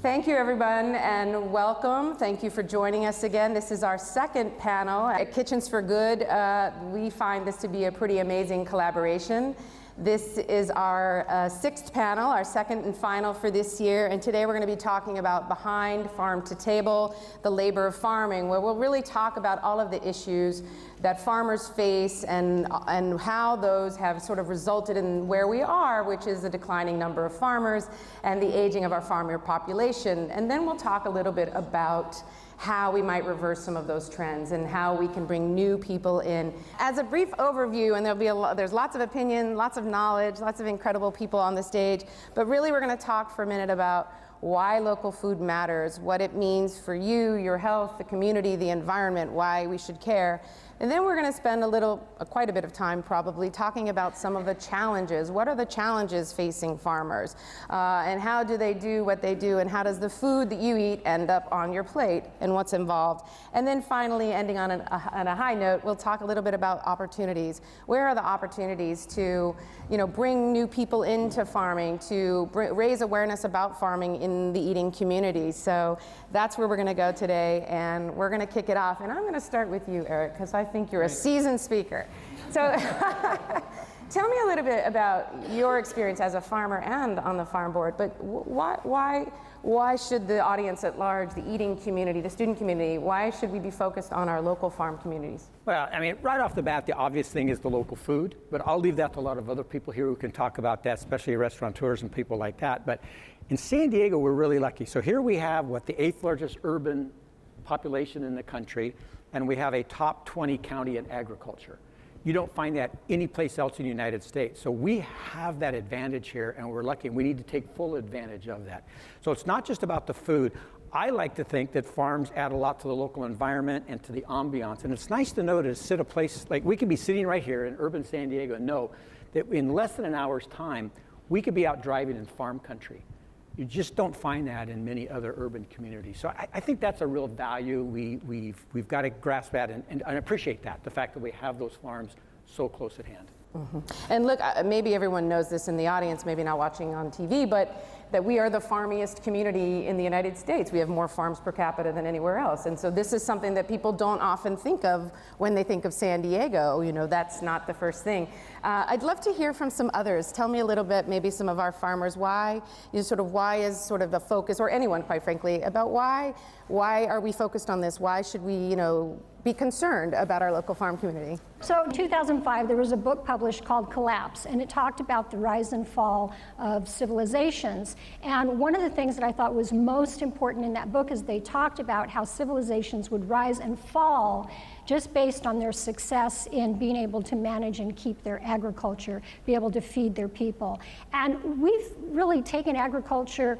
Thank you, everyone, and welcome. Thank you for joining us again. This is our second panel at Kitchens for Good. We find this to be a pretty amazing collaboration. This is our sixth panel, our second and final for this year, and today we're going to be talking about Behind Farm to Table, the labor of farming, where we'll really talk about all of the issues that farmers face and how those have sort of resulted in where we are, which is a declining number of farmers and the aging of our farmer population. And then we'll talk a little bit about how we might reverse some of those trends and how we can bring new people in. As a brief overview, and there's lots of opinion, lots of knowledge, lots of incredible people on the stage, but really we're going to talk for a minute about why local food matters, what it means for you, your health, the community, the environment, why we should care. And then we're going to spend quite a bit of time probably talking about some of the challenges. What are the challenges facing farmers? And how do they do what they do? And how does the food that you eat end up on your plate and what's involved? And then finally, ending on a high note, we'll talk a little bit about opportunities. Where are the opportunities to bring new people into farming, to raise awareness about farming in the eating community? So that's where we're going to go today, and we're going to kick it off. And I'm going to start with you, Eric, because I think you're a seasoned speaker. So tell me a little bit about your experience as a farmer and on the farm board, but why should the audience at large, the eating community, the student community, why should we be focused on our local farm communities? Well, I mean, right off the bat, the obvious thing is the local food, but I'll leave that to a lot of other people here who can talk about that, especially restaurateurs and people like that. But in San Diego, we're really lucky. So here we have the 8th largest urban population in the country, and we have a top 20 county in agriculture. You don't find that any place else in the United States. So we have that advantage here, and we're lucky, and we need to take full advantage of that. So it's not just about the food. I like to think that farms add a lot to the local environment and to the ambiance. And it's nice to know to sit a place, like we could be sitting right here in urban San Diego and know that in less than an hour's time, we could be out driving in farm country. You just don't find that in many other urban communities. So I think that's a real value. We've got to grasp that and appreciate that, the fact that we have those farms so close at hand. Mm-hmm. And look, maybe everyone knows this in the audience, maybe not watching on TV, but that we are the farmiest community in the United States. We have more farms per capita than anywhere else. And so this is something that people don't often think of when they think of San Diego. That's not the first thing. I'd love to hear from some others. Tell me a little bit, maybe some of our farmers, why is sort of the focus, or anyone quite frankly, about why are we focused on this? Why should we, be concerned about our local farm community? So in 2005, there was a book published called Collapse, and it talked about the rise and fall of civilizations. And one of the things that I thought was most important in that book is they talked about how civilizations would rise and fall just based on their success in being able to manage and keep their agriculture, be able to feed their people. And we've really taken agriculture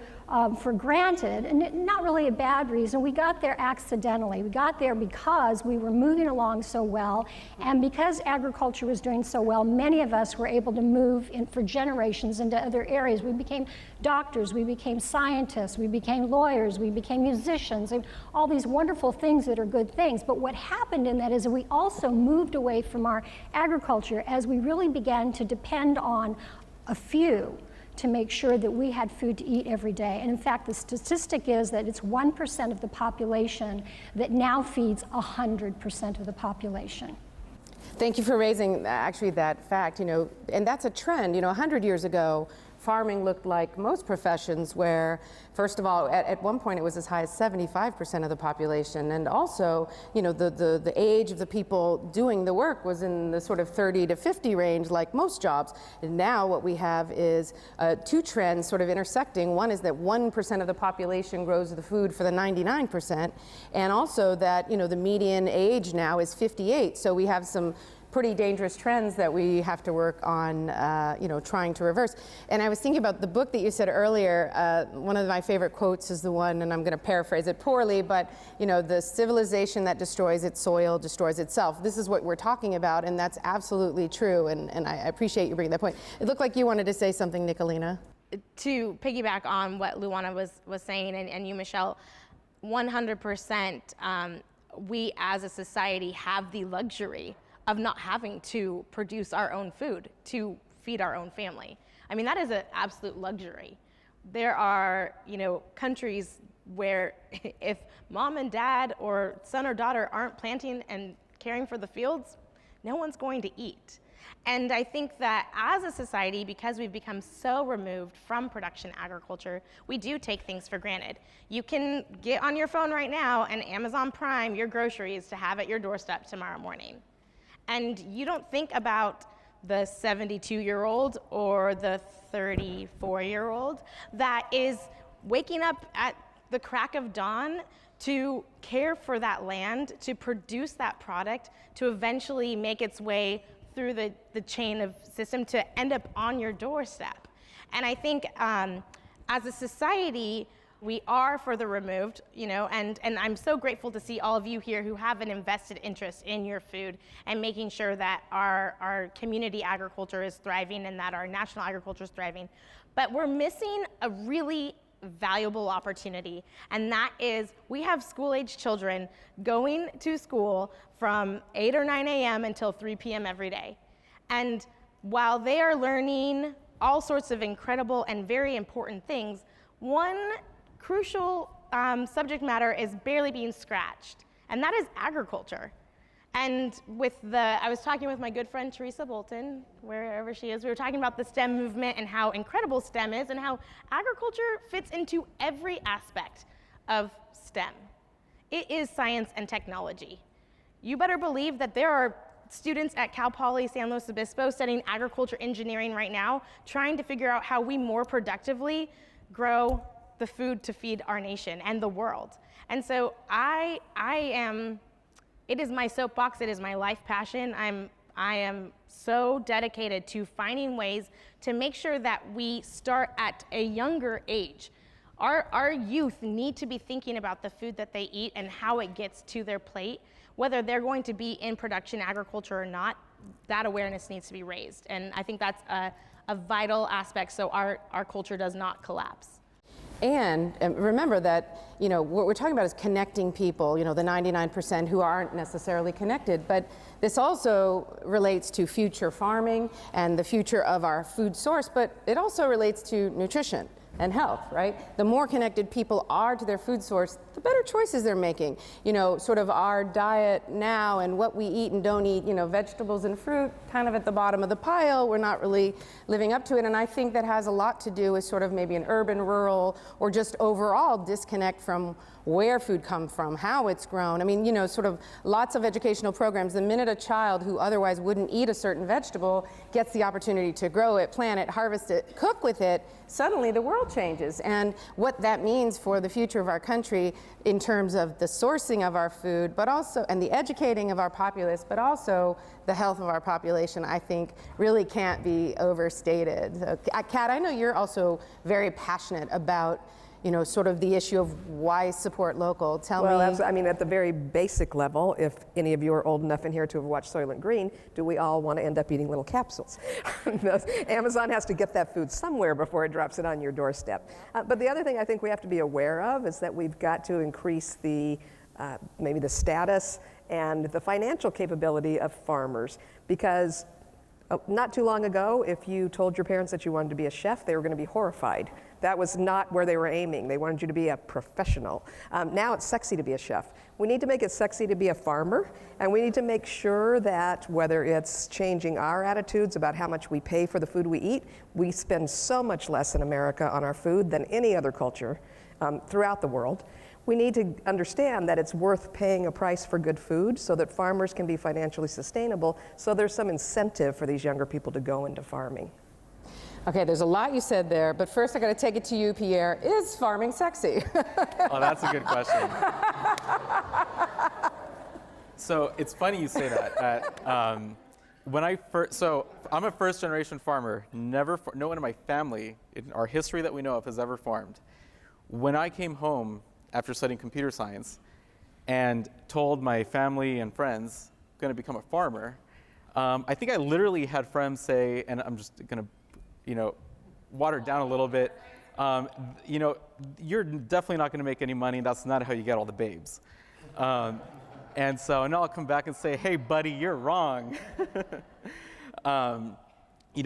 for granted, and not really a bad reason. We got there accidentally. We got there because we were moving along so well, and because agriculture was doing so well, many of us were able to move for generations into other areas. We became doctors, we became scientists, we became lawyers, we became musicians, and all these wonderful things that are good things. But what happened in that is we also moved away from our agriculture as we really began to depend on a few to make sure that we had food to eat every day. And in fact, the statistic is that it's 1% of the population that now feeds 100% of the population. Thank you for raising actually that fact, and that's a trend. 100 years ago, farming looked like most professions where, first of all, at one point it was as high as 75% of the population, and also, the age of the people doing the work was in the sort of 30 to 50 range, like most jobs. And now what we have is two trends sort of intersecting. One is that 1% of the population grows the food for the 99%, and also that, the median age now is 58. So we have some pretty dangerous trends that we have to work on, trying to reverse. And I was thinking about the book that you said earlier. One of my favorite quotes is the one, and I'm going to paraphrase it poorly, but the civilization that destroys its soil destroys itself. This is what we're talking about, and that's absolutely true. And I appreciate you bringing that point. It looked like you wanted to say something, Nicolina. To piggyback on what Luana was saying, and you, Michelle, 100%. We as a society have the luxury of not having to produce our own food to feed our own family. I mean, that is an absolute luxury. there are, countries where if mom and dad or son or daughter aren't planting and caring for the fields, no one's going to eat. And I think that as a society, because we've become so removed from production agriculture, we do take things for granted. You can get on your phone right now and Amazon Prime your groceries to have at your doorstep tomorrow morning. And you don't think about the 72-year-old or the 34-year-old that is waking up at the crack of dawn to care for that land, to produce that product, to eventually make its way through the chain of system to end up on your doorstep. And I think as a society, we are further removed, and I'm so grateful to see all of you here who have an invested interest in your food and making sure that our community agriculture is thriving and that our national agriculture is thriving. But we're missing a really valuable opportunity, and that is we have school-age children going to school from 8 or 9 a.m. until 3 p.m. every day. And while they are learning all sorts of incredible and very important things, one crucial subject matter is barely being scratched, and that is agriculture. And I was talking with my good friend Teresa Bolton, wherever she is, we were talking about the STEM movement and how incredible STEM is and how agriculture fits into every aspect of STEM. It is science and technology. You better believe that there are students at Cal Poly San Luis Obispo studying agriculture engineering right now, trying to figure out how we more productively grow the food to feed our nation and the world. And so it is my soapbox, it is my life passion. I am so dedicated to finding ways to make sure that we start at a younger age. Our youth need to be thinking about the food that they eat and how it gets to their plate, whether they're going to be in production agriculture or not. That awareness needs to be raised. And I think that's a vital aspect so our culture does not collapse. And remember that, what we're talking about is connecting people, the 99% who aren't necessarily connected. But this also relates to future farming and the future of our food source, but it also relates to nutrition and health, right? The more connected people are to their food source, the better choices they're making. Sort of our diet now and what we eat and don't eat, vegetables and fruit kind of at the bottom of the pile, we're not really living up to it. And I think that has a lot to do with sort of maybe an urban, rural, or just overall disconnect from where food comes from, how it's grown. I mean, sort of lots of educational programs. The minute a child who otherwise wouldn't eat a certain vegetable gets the opportunity to grow it, plant it, harvest it, cook with it, suddenly the world changes. And what that means for the future of our country in terms of the sourcing of our food, but also, and the educating of our populace, but also the health of our population, I think really can't be overstated. So, Kat, I know you're also very passionate about sort of the issue of why support local. Tell me. I mean, at the very basic level, if any of you are old enough in here to have watched Soylent Green, do we all want to end up eating little capsules? Amazon has to get that food somewhere before it drops it on your doorstep. But the other thing I think we have to be aware of is that we've got to increase maybe the status and the financial capability of farmers, because not too long ago, if you told your parents that you wanted to be a chef, they were going to be horrified. That was not where they were aiming. They wanted you to be a professional. Now it's sexy to be a chef. We need to make it sexy to be a farmer, and we need to make sure that whether it's changing our attitudes about how much we pay for the food we eat, we spend so much less in America on our food than any other culture throughout the world. We need to understand that it's worth paying a price for good food so that farmers can be financially sustainable, so there's some incentive for these younger people to go into farming. Okay, there's a lot you said there, but first I got to take it to you, Pierre. Is farming sexy? Oh, that's a good question. So it's funny you say that. So I'm a first-generation farmer. No one in my family, in our history that we know of, has ever farmed. When I came home after studying computer science and told my family and friends I'm going to become a farmer, I think I literally had friends say, and I'm just going to water it down a little bit, you're definitely not going to make any money. That's not how you get all the babes. And now I'll come back and say, hey, buddy, you're wrong.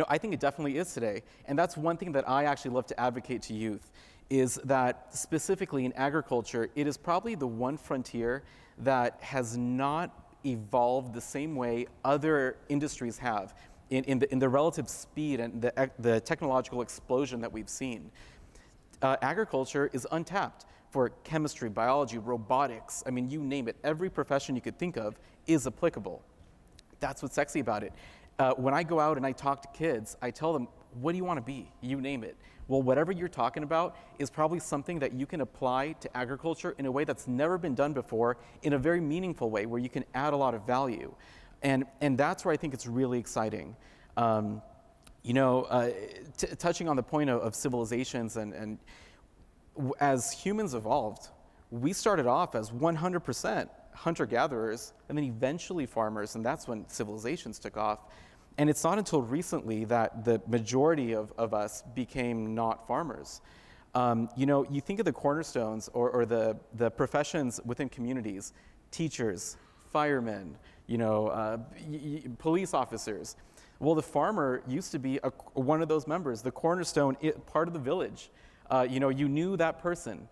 I think it definitely is today. And that's one thing that I actually love to advocate to youth, is that specifically in agriculture, it is probably the one frontier that has not evolved the same way other industries have in the relative speed and the technological explosion that we've seen. Agriculture is untapped for chemistry, biology, robotics. I mean, you name it. Every profession you could think of is applicable. That's what's sexy about it. When I go out and I talk to kids, I tell them, what do you want to be? You name it. Well, whatever you're talking about is probably something that you can apply to agriculture in a way that's never been done before, in a very meaningful way where you can add a lot of value. And that's where I think it's really exciting. Touching on the point of civilizations and as humans evolved, we started off as 100% hunter-gatherers and then eventually farmers, and that's when civilizations took off. And it's not until recently that the majority of us became not farmers. You think of the cornerstones or the professions within communities, teachers, firemen, police officers. Well, the farmer used to be one of those members, the cornerstone part of the village. You knew that person.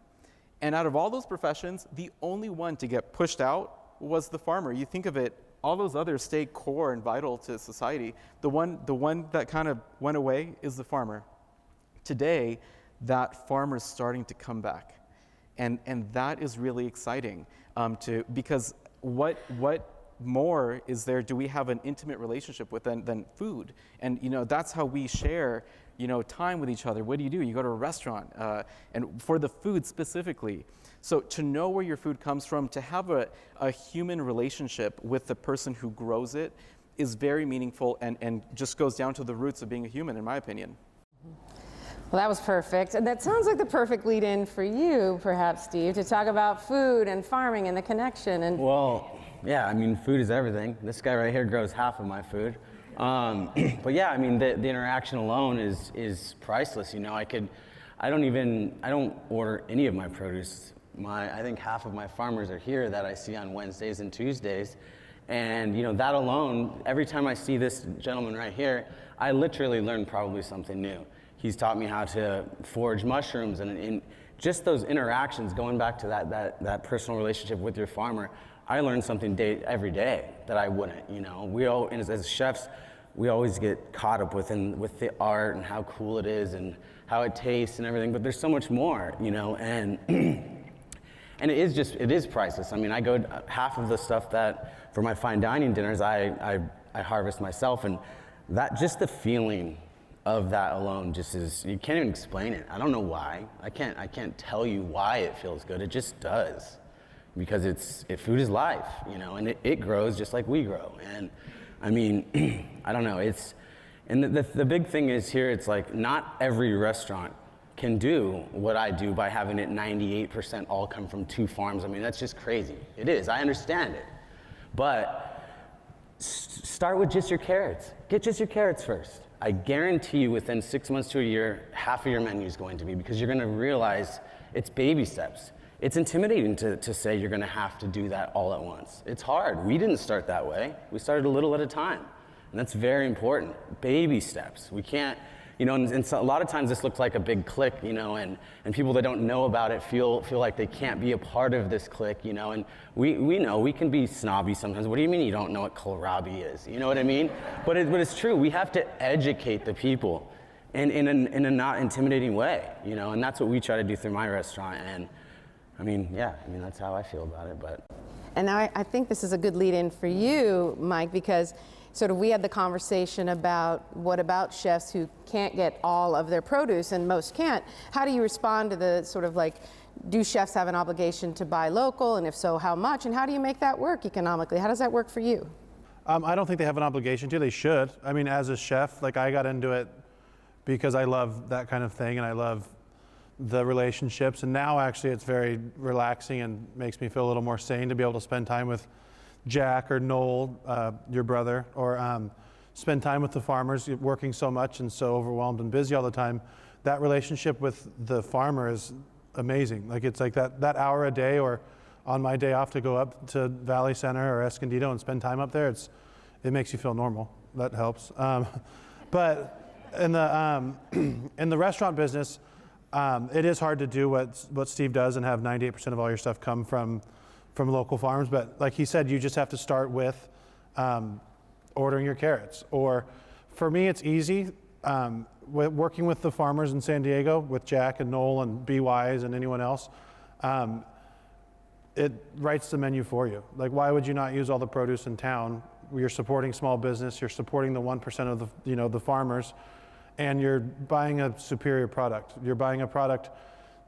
And out of all those professions, the only one to get pushed out was the farmer. You think of it, all those others stay core and vital to society. The one that kind of went away is the farmer. Today, that farmer is starting to come back. And that is really exciting because what more is there do we have an intimate relationship with than food? And that's how we share time with each other. What do? You go to a restaurant, and for the food specifically. So to know where your food comes from, to have a human relationship with the person who grows it is very meaningful and just goes down to the roots of being a human, in my opinion. Well, that was perfect. And that sounds like the perfect lead-in for you, perhaps, Steve, to talk about food and farming and the connection. Well, yeah, I mean, food is everything. This guy right here grows half of my food. But yeah, I mean, the interaction alone is priceless. I don't order any of my produce. I think half of my farmers are here that I see on Wednesdays and Tuesdays. And that alone, every time I see this gentleman right here, I literally learn probably something new. He's taught me how to forage mushrooms, and just those interactions, going back to that personal relationship with your farmer, I learn something every day that I wouldn't. We all, as chefs, we always get caught up with the art and how cool it is and how it tastes and everything, but there's so much more, and and it is priceless. I mean, I go half of the stuff that for my fine dining dinners I harvest myself, and that just the feeling of that alone just is, you can't even explain it. I don't know why. I can't tell you why it feels good. It just does, because food is life, and it grows just like we grow. And I mean, I don't know. And the big thing is here, it's like not every restaurant can do what I do by having it 98% all come from 2 farms. I mean, that's just crazy. It is. I understand it. But start with just your carrots. Get just your carrots first. I guarantee you within 6 months to a year, half of your menu is going to be, because you're going to realize it's baby steps. It's intimidating to say you're going to have to do that all at once. It's hard. We didn't start that way. We started a little at a time. And that's very important. Baby steps. We can't, and so a lot of times this looks like a big clique, and people that don't know about it feel like they can't be a part of this clique, and we know we can be snobby sometimes. What do you mean you don't know what kohlrabi is? You know what I mean? But it's true. We have to educate the people in a not intimidating way, and that's what we try to do through my restaurant. And that's how I feel about it. But And now I think this is a good lead-in for you, Mike, because sort of we had the conversation about what about chefs who can't get all of their produce, and most can't. How do you respond to the sort of like, do chefs have an obligation to buy local, and if so, how much? And how do you make that work economically? How does that work for you? I don't think they have an obligation to. They should. I mean, as a chef, like I got into it because I love that kind of thing, and I love the relationships. And now actually it's very relaxing and makes me feel a little more sane to be able to spend time with Jack or Noel, your brother, or spend time with the farmers. You're working so much and so overwhelmed and busy all the time. That relationship with the farmer is amazing. Like it's like that hour a day, or on my day off to go up to Valley Center or Escondido and spend time up there, it makes you feel normal. That helps. But in the in the restaurant business, it is hard to do what Steve does and have 98% of all your stuff come from local farms. But like he said, you just have to start with ordering your carrots. Or for me, it's easy. Working with the farmers in San Diego, with Jack and Noel and Be Wise and anyone else, it writes the menu for you. Like, why would you not use all the produce in town? You're supporting small business, you're supporting the 1% of the farmers, and you're buying a superior product. You're buying a product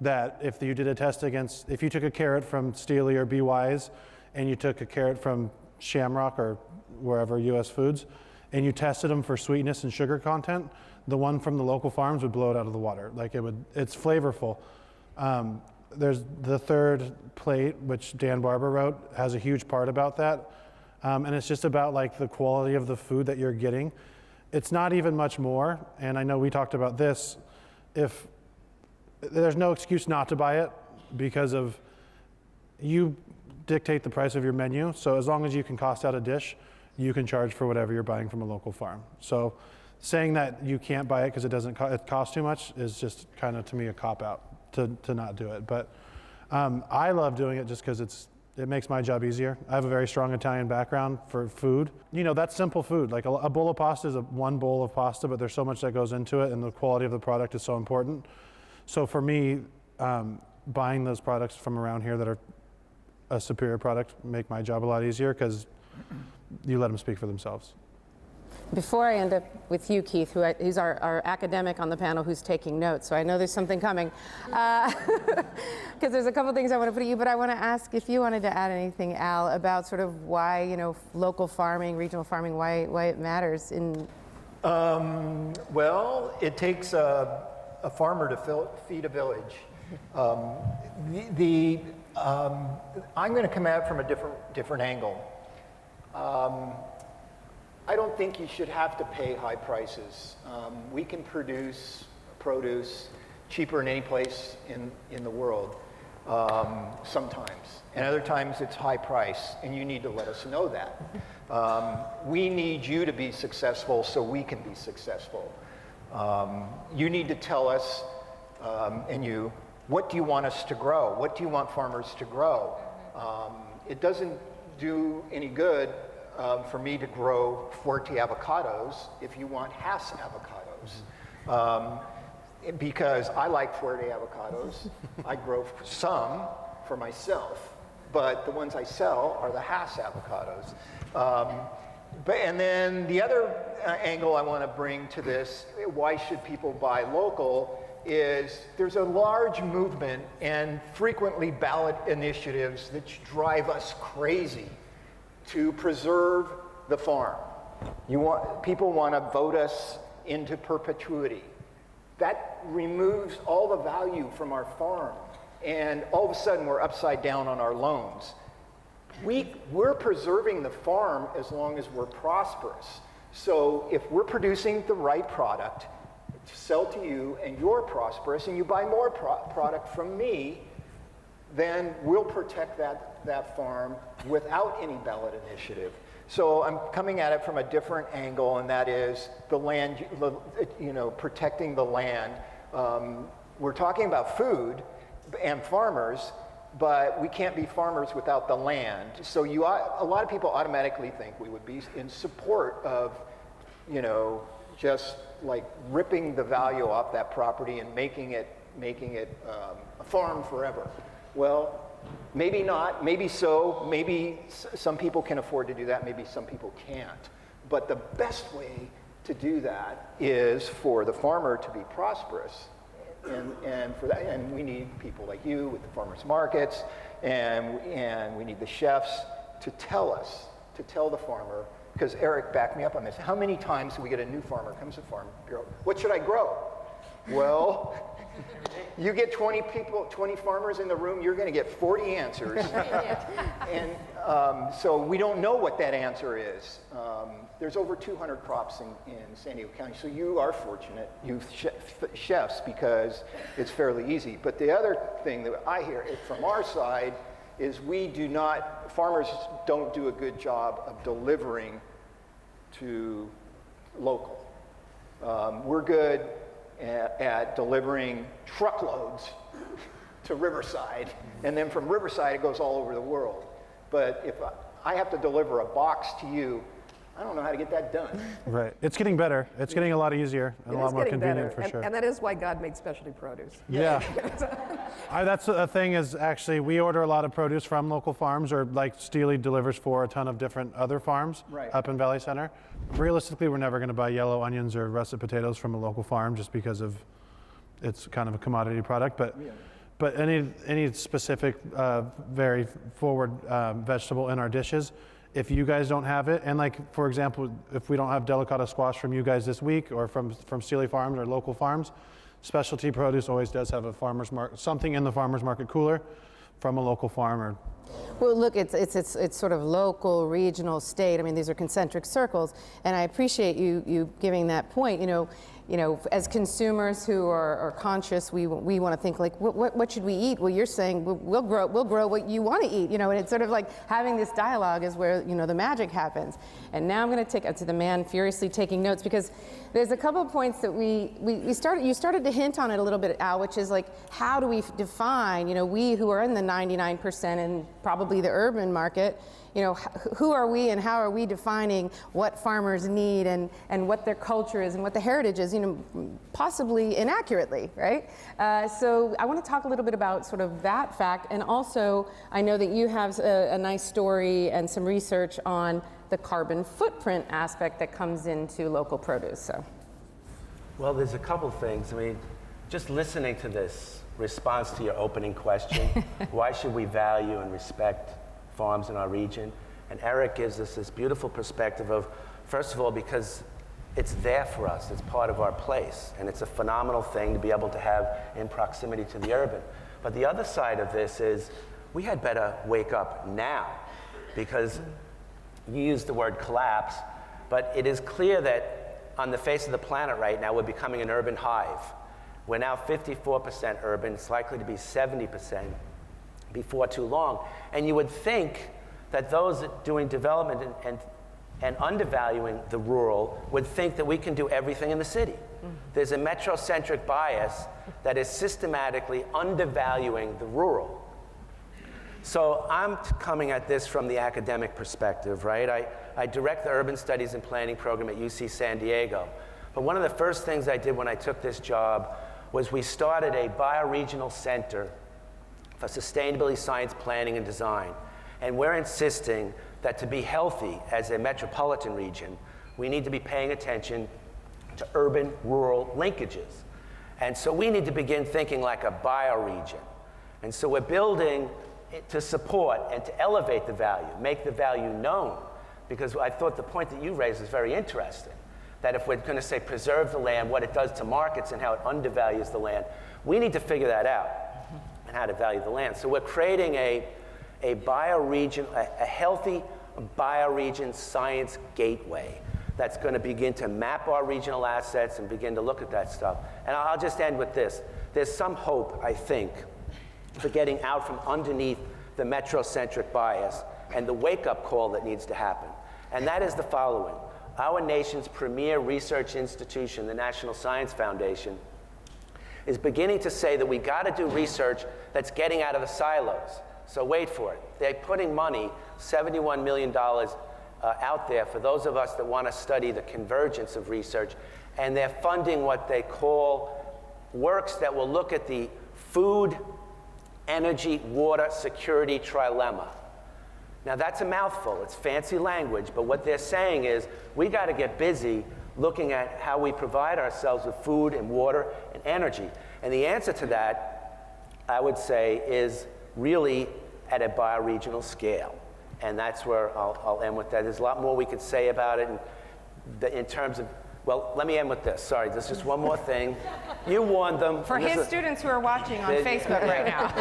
that if you did a test against, if you took a carrot from Steely or Be Wise, and you took a carrot from Shamrock or wherever, US Foods, and you tested them for sweetness and sugar content, the one from the local farms would blow it out of the water. Like it's flavorful. There's the third plate, which Dan Barber wrote, has a huge part about that. And it's just about like the quality of the food that you're getting. It's not even much more. And I know we talked about this. If there's no excuse not to buy it because of you dictate the price of your menu. So as long as you can cost out a dish, you can charge for whatever you're buying from a local farm. So saying that you can't buy it because it costs too much is just kind of, to me, a cop-out to not do it. But I love doing it just because it makes my job easier. I have a very strong Italian background for food. You know, that's simple food. Like a bowl of pasta is one bowl of pasta, but there's so much that goes into it, and the quality of the product is so important. So for me, buying those products from around here that are a superior product make my job a lot easier because you let them speak for themselves. Before I end up with you, Keith, who's our academic on the panel who's taking notes, so I know there's something coming, because there's a couple things I want to put at you, but I want to ask if you wanted to add anything, Al, about sort of why, local farming, regional farming, why it matters in... Well, it takes a farmer to feed a village. I'm going to come at it from a different angle. I don't think you should have to pay high prices. We can produce produce cheaper in any place in the world sometimes. And other times it's high price, and you need to let us know that. We need you to be successful so we can be successful. You need to tell us, what do you want us to grow? What do you want farmers to grow? It doesn't do any good for me to grow 40 avocados if you want Hass avocados. Because I like 40 avocados. I grow some for myself, but the ones I sell are the Hass avocados. And then the other angle I want to bring to this, why should people buy local, is there's a large movement and frequently ballot initiatives that drive us crazy to preserve the farm. People want to vote us into perpetuity. That removes all the value from our farm, and all of a sudden we're upside down on our loans. We're preserving the farm as long as we're prosperous. So if we're producing the right product to sell to you and you're prosperous and you buy more product from me, then we'll protect that farm without any ballot initiative. So I'm coming at it from a different angle, and that is the land, protecting the land. We're talking about food and farmers, but we can't be farmers without the land. So a lot of people automatically think we would be in support of, just like ripping the value off that property and making it a farm forever. Well, maybe not, maybe so, maybe some people can afford to do that, maybe some people can't. But the best way to do that is for the farmer to be prosperous. And for that, and we need people like you with the farmers markets, and we need the chefs to tell the farmer, because Eric backed me up on this. How many times do we get a new farmer comes to Farm Bureau? What should I grow? Well, you get 20 farmers in the room, you're going to get 40 answers. And so we don't know what that answer is. There's over 200 crops in San Diego County, so you are fortunate, you chefs, because it's fairly easy. But the other thing that I hear from our side is farmers don't do a good job of delivering to local. We're good at delivering truckloads to Riverside, and then from Riverside it goes all over the world. But if I have to deliver a box to you, I don't know how to get that done. Right. It's getting better. It's getting a lot easier and a lot more convenient for sure. And that is why God made specialty produce. Yeah. That's the thing is actually we order a lot of produce from local farms, or like Steely delivers for a ton of different other farms up in Valley Center. Realistically, we're never going to buy yellow onions or russet potatoes from a local farm just because of it's kind of a commodity product. But any specific very forward vegetable in our dishes, if you guys don't have it, and like for example, if we don't have delicata squash from you guys this week or from Steely Farms or local farms, specialty produce always does have a farmer's market, something in the farmer's market cooler from a local farmer. Well, look, it's sort of local, regional, state. I mean, these are concentric circles, and I appreciate you giving that point. You know, as consumers who are conscious, we want to think like, what should we eat? Well, you're saying we'll grow what you want to eat. You know, and it's sort of like having this dialogue is where the magic happens. And now I'm going to take to the man furiously taking notes, because there's a couple of points that you started to hint on it a little bit, Al, which is like, how do we define? We who are in the 99% and probably the urban market. Who are we and how are we defining what farmers need and what their culture is and what the heritage is, possibly inaccurately, right? So I want to talk a little bit about sort of that fact, and also I know that you have a nice story and some research on the carbon footprint aspect that comes into local produce. So, well, there's a couple things. I mean, just listening to this response to your opening question, why should we value and respect farms in our region? And Eric gives us this beautiful perspective of, first of all, because it's there for us, it's part of our place, and it's a phenomenal thing to be able to have in proximity to the urban. But the other side of this is, we had better wake up now, because you used the word collapse, but it is clear that on the face of the planet right now, we're becoming an urban hive. We're now 54% urban, it's likely to be 70% before too long. And you would think that those doing development and undervaluing the rural would think that we can do everything in the city. There's a metrocentric bias that is systematically undervaluing the rural. So I'm coming at this from the academic perspective, right? I direct the Urban Studies and Planning program at UC San Diego. But one of the first things I did when I took this job was we started a bioregional center for sustainability science planning and design. And we're insisting that to be healthy as a metropolitan region, we need to be paying attention to urban-rural linkages. And so we need to begin thinking like a bioregion. And so we're building to support and to elevate the value, make the value known. Because I thought the point that you raised is very interesting, that if we're going to say preserve the land, what it does to markets and how it undervalues the land, we need to figure that out and how to value the land. So we're creating a bioregion, a healthy bioregion science gateway that's going to begin to map our regional assets and begin to look at that stuff. And I'll just end with this. There's some hope, I think, for getting out from underneath the metrocentric bias and the wake-up call that needs to happen. And that is the following. Our nation's premier research institution, the National Science Foundation, is beginning to say that we got to do research that's getting out of the silos. So wait for it. They're putting money, $71 million, out there for those of us that want to study the convergence of research, and they're funding what they call works that will look at the food, energy, water, security trilemma. Now that's a mouthful, it's fancy language, but what they're saying is we got to get busy looking at how we provide ourselves with food and water and energy. And the answer to that, I would say, is really at a bioregional scale. And that's where I'll end with that. There's a lot more we could say about it in terms of, well, let me end with this. Sorry, there's just one more thing. You warned them. For his students who are watching on Facebook right now.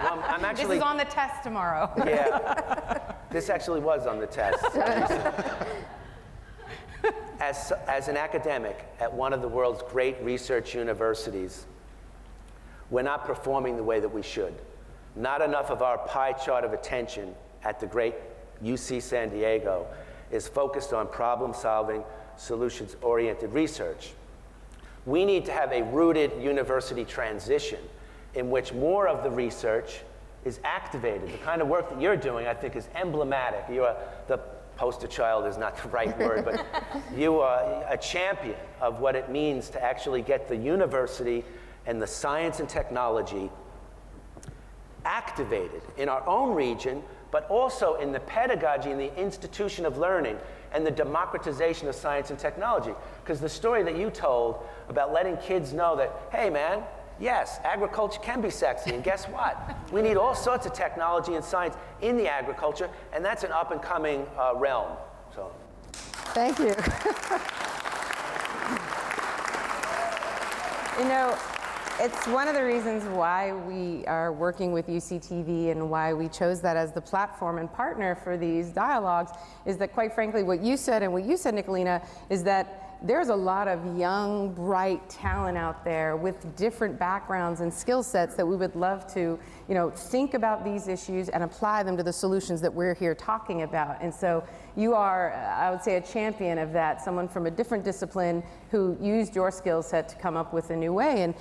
Well, I'm actually, this is on the test tomorrow. Yeah, this actually was on the test. As an academic at one of the world's great research universities, we're not performing the way that we should. Not enough of our pie chart of attention at the great UC San Diego is focused on problem solving solutions-oriented research. We need to have a rooted university transition in which more of the research is activated. The kind of work that you're doing, I think, is emblematic. You are the poster child is not the right word, but you are a champion of what it means to actually get the university and the science and technology activated in our own region, but also in the pedagogy and the institution of learning and the democratization of science and technology. Because the story that you told about letting kids know that, hey man, yes, agriculture can be sexy, and guess what? We need all sorts of technology and science in the agriculture, and that's an up-and-coming realm. So, thank you. You know, it's one of the reasons why we are working with UCTV and why we chose that as the platform and partner for these dialogues is that, quite frankly, what you said and what you said, Nicolina, is that there's a lot of young, bright talent out there with different backgrounds and skill sets that we would love to, you know, think about these issues and apply them to the solutions that we're here talking about. And so you are, I would say, a champion of that, someone from a different discipline who used your skill set to come up with a new way. And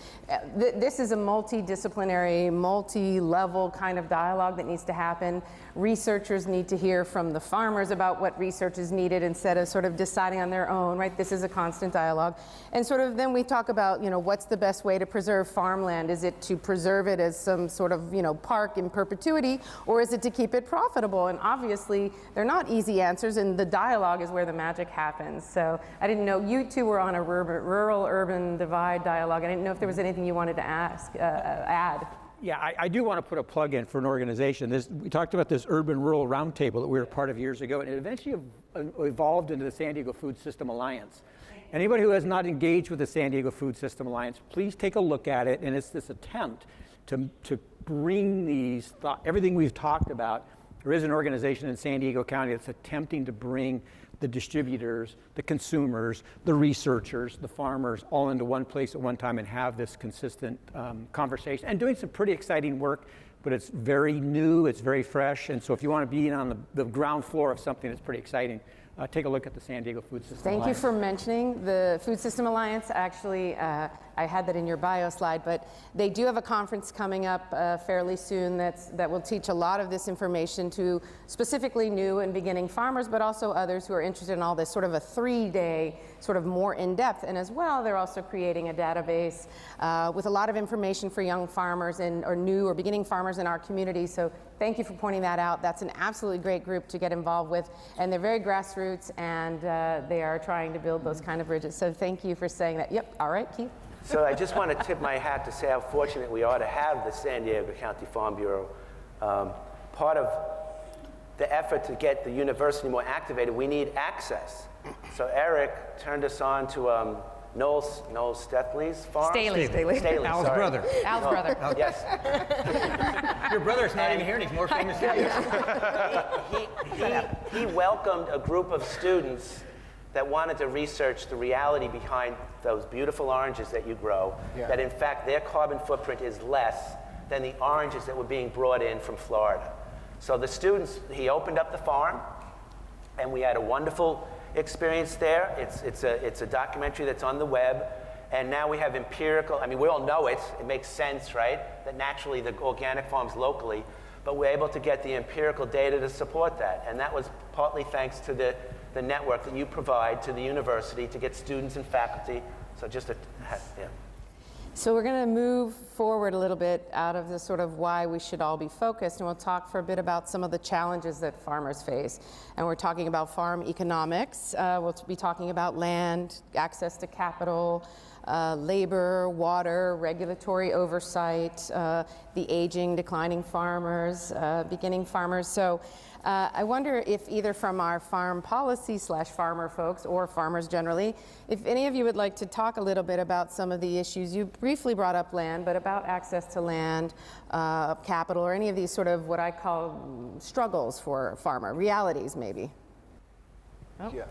this is a multidisciplinary, multi-level kind of dialogue that needs to happen. Researchers need to hear from the farmers about what research is needed instead of sort of deciding on their own, right? This is a constant dialogue. And sort of then we talk about, you know, what's the best way to preserve farmland? Is it to preserve it as some sort of, you know, park in perpetuity, or is it to keep it profitable? And obviously, they're not easy answers, and the dialogue is where the magic happens. So I didn't know you two were on a rural-urban divide dialogue. I didn't know if there was anything you wanted to add. Yeah, I do want to put a plug in for an organization. We talked about this urban-rural roundtable that we were a part of years ago, and it eventually evolved into the San Diego Food System Alliance. Anybody who has not engaged with the San Diego Food System Alliance, please take a look at it, and it's this attempt to bring everything we've talked about. There is an organization in San Diego County that's attempting to bring the distributors, the consumers, the researchers, the farmers, all into one place at one time and have this consistent conversation, and doing some pretty exciting work, but it's very new, it's very fresh, and so if you want to be on the ground floor of something that's pretty exciting, take a look at the San Diego Food System Alliance. Thank you for mentioning the Food System Alliance. Actually, I had that in your bio slide, but they do have a conference coming up fairly soon that will teach a lot of this information to specifically new and beginning farmers, but also others who are interested in all this, sort of a 3-day, sort of more in-depth. And as well, they're also creating a database with a lot of information for young farmers or new or beginning farmers in our community. So thank you for pointing that out. That's an absolutely great group to get involved with, and they're very grassroots, and they are trying to build those kind of bridges. So thank you for saying that. Yep, all right, Keith. So I just want to tip my hat to say how fortunate we are to have the San Diego County Farm Bureau. Part of the effort to get the university more activated, we need access. So Eric turned us on to Noel Stephley's farm? Staley. Staley, Al's sorry. brother. Al's brother. Yes. Your brother's not even here, and he's more famous than you. He welcomed a group of students that wanted to research the reality behind those beautiful oranges that you grow, that in fact their carbon footprint is less than the oranges that were being brought in from Florida. So the students, he opened up the farm, and we had a wonderful experience there. It's a documentary that's on the web, and now we have empirical, I mean, we all know it makes sense, right? That naturally the organic farms locally, but we're able to get the empirical data to support that. And that was partly thanks to the network that you provide to the university to get students and faculty. So just yeah. So we're going to move forward a little bit out of the sort of why we should all be focused, and we'll talk for a bit about some of the challenges that farmers face. And we're talking about farm economics. We'll be talking about land, access to capital, labor, water, regulatory oversight, the aging, declining farmers, beginning farmers. So I wonder if either from our farm policy / farmer folks or farmers generally, if any of you would like to talk a little bit about some of the issues. You briefly brought up land, but about access to land, capital, or any of these sort of what I call struggles for a farmer, realities maybe. Oh. Yeah,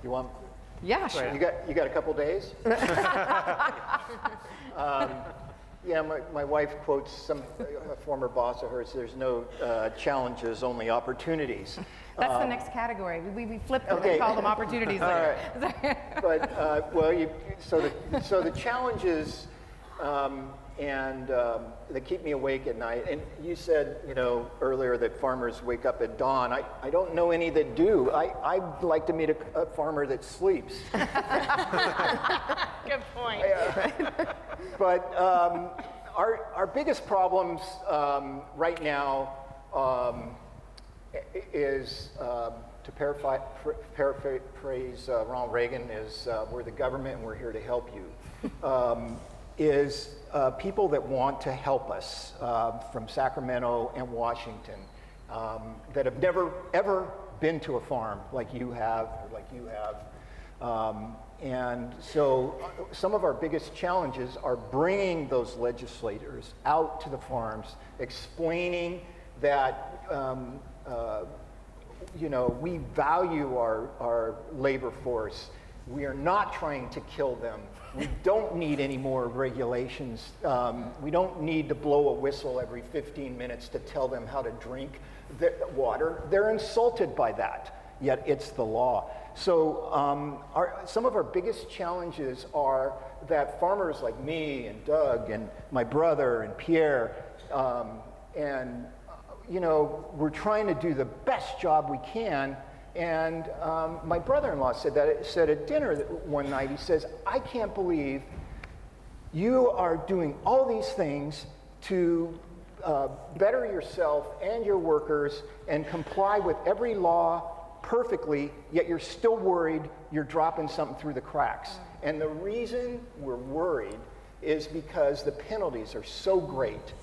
you want? Yeah, sure. You got a couple days? Yeah, my wife quotes a former boss of hers, there's no challenges, only opportunities. That's the next category. We flip them Okay. and call them opportunities All later. But, well, so the challenges, and they keep me awake at night. And you said, earlier that farmers wake up at dawn. I don't know any that do. I'd like to meet a farmer that sleeps. Good point. But our biggest problems right now is, to paraphrase Ronald Reagan, is we're the government and we're here to help you, is people that want to help us from Sacramento and Washington that have never, ever been to a farm like you have. And so some of our biggest challenges are bringing those legislators out to the farms, explaining that we value our labor force. We are not trying to kill them. We don't need any more regulations. We don't need to blow a whistle every 15 minutes to tell them how to drink the water. They're insulted by that, yet it's the law. So some of our biggest challenges are that farmers like me and Doug and my brother and Pierre, we're trying to do the best job we can. And my brother-in-law said at dinner one night, he says, I can't believe you are doing all these things to better yourself and your workers and comply with every law perfectly, yet you're still worried you're dropping something through the cracks. And the reason we're worried is because the penalties are so great.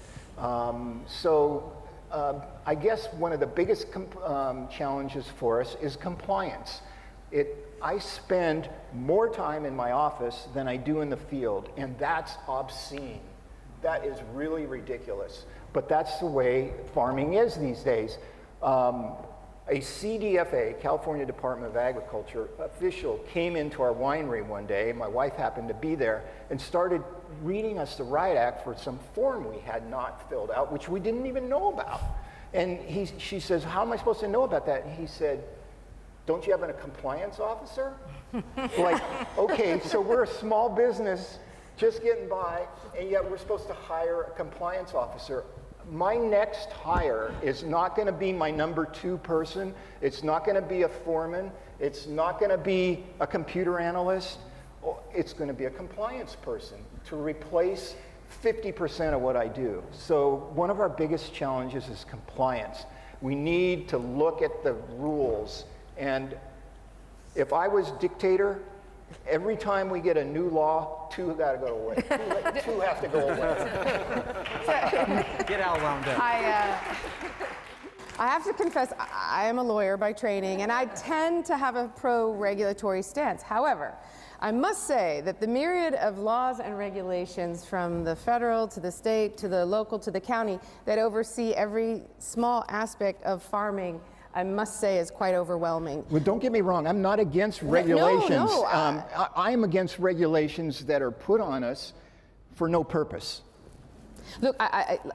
I guess one of the biggest challenges for us is compliance. I spend more time in my office than I do in the field, and that's obscene. That is really ridiculous. But that's the way farming is these days. A CDFA, California Department of Agriculture, official came into our winery one day, my wife happened to be there, and started reading us the Riot Act for some form we had not filled out, which we didn't even know about. And she says, how am I supposed to know about that? And he said, don't you have a compliance officer? Like, okay, so we're a small business just getting by, and yet we're supposed to hire a compliance officer. My next hire is not going to be my number 2 person. It's not going to be a foreman. It's not going to be a computer analyst. It's going to be a compliance person to replace 50% of what I do. So one of our biggest challenges is compliance. We need to look at the rules. And if I was dictator, every time we get a new law, 2 got to go away. 2 have to go away. Get Al wound up. I have to confess, I am a lawyer by training, and I tend to have a pro-regulatory stance. However, I must say that the myriad of laws and regulations from the federal to the state to the local to the county that oversee every small aspect of farming, I must say, is quite overwhelming. Well, don't get me wrong. I'm not against regulations. No, I'm against regulations that are put on us for no purpose. Look,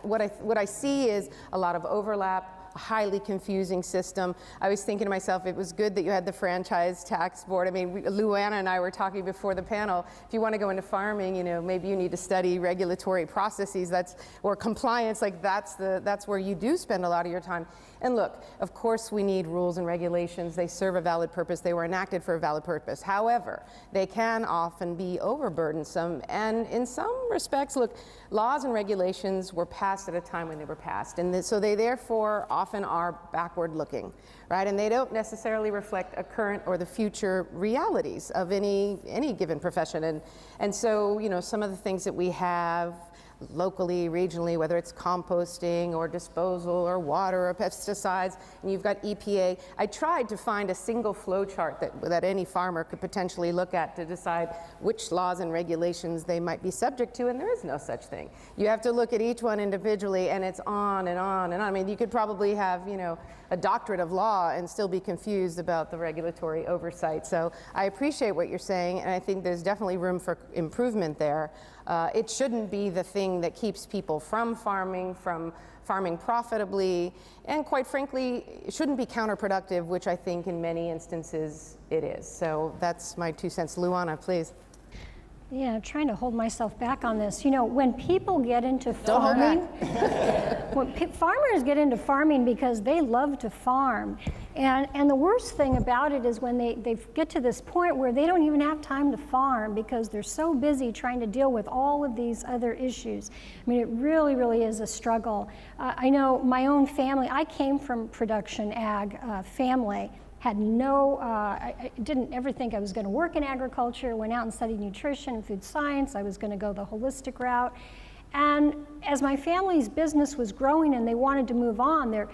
what I see is a lot of overlap, a highly confusing system. I was thinking to myself, it was good that you had the franchise tax board. I mean, Luana and I were talking before the panel. If you want to go into farming, maybe you need to study regulatory processes. Or compliance. Like that's where you do spend a lot of your time. And look, of course, we need rules and regulations. They serve a valid purpose. They were enacted for a valid purpose. However, they can often be overburdensome. And in some respects, look, laws and regulations were passed at a time when they were passed. And so they therefore often are backward looking, right? And they don't necessarily reflect a current or the future realities of any given profession. And so, some of the things that we have locally, regionally, whether it's composting or disposal or water or pesticides, and you've got EPA. I tried to find a single flow chart that any farmer could potentially look at to decide which laws and regulations they might be subject to, and there is no such thing. You have to look at each one individually, and it's on and on and on. I mean, you could probably have, a doctorate of law and still be confused about the regulatory oversight. So I appreciate what you're saying, and I think there's definitely room for improvement there. It shouldn't be the thing that keeps people from farming profitably, and quite frankly, it shouldn't be counterproductive, which I think in many instances it is. So that's my 2 cents. Luana, please. Yeah, I'm trying to hold myself back on this. You know, when people get into farming, farmers get into farming because they love to farm. And the worst thing about it is when they get to this point where they don't even have time to farm because they're so busy trying to deal with all of these other issues. I mean, it really, really is a struggle. I know my own family, I came from production ag family. Had no, I didn't ever think I was going to work in agriculture, went out and studied nutrition and food science. I was going to go the holistic route. And as my family's business was growing and they wanted to move on, they're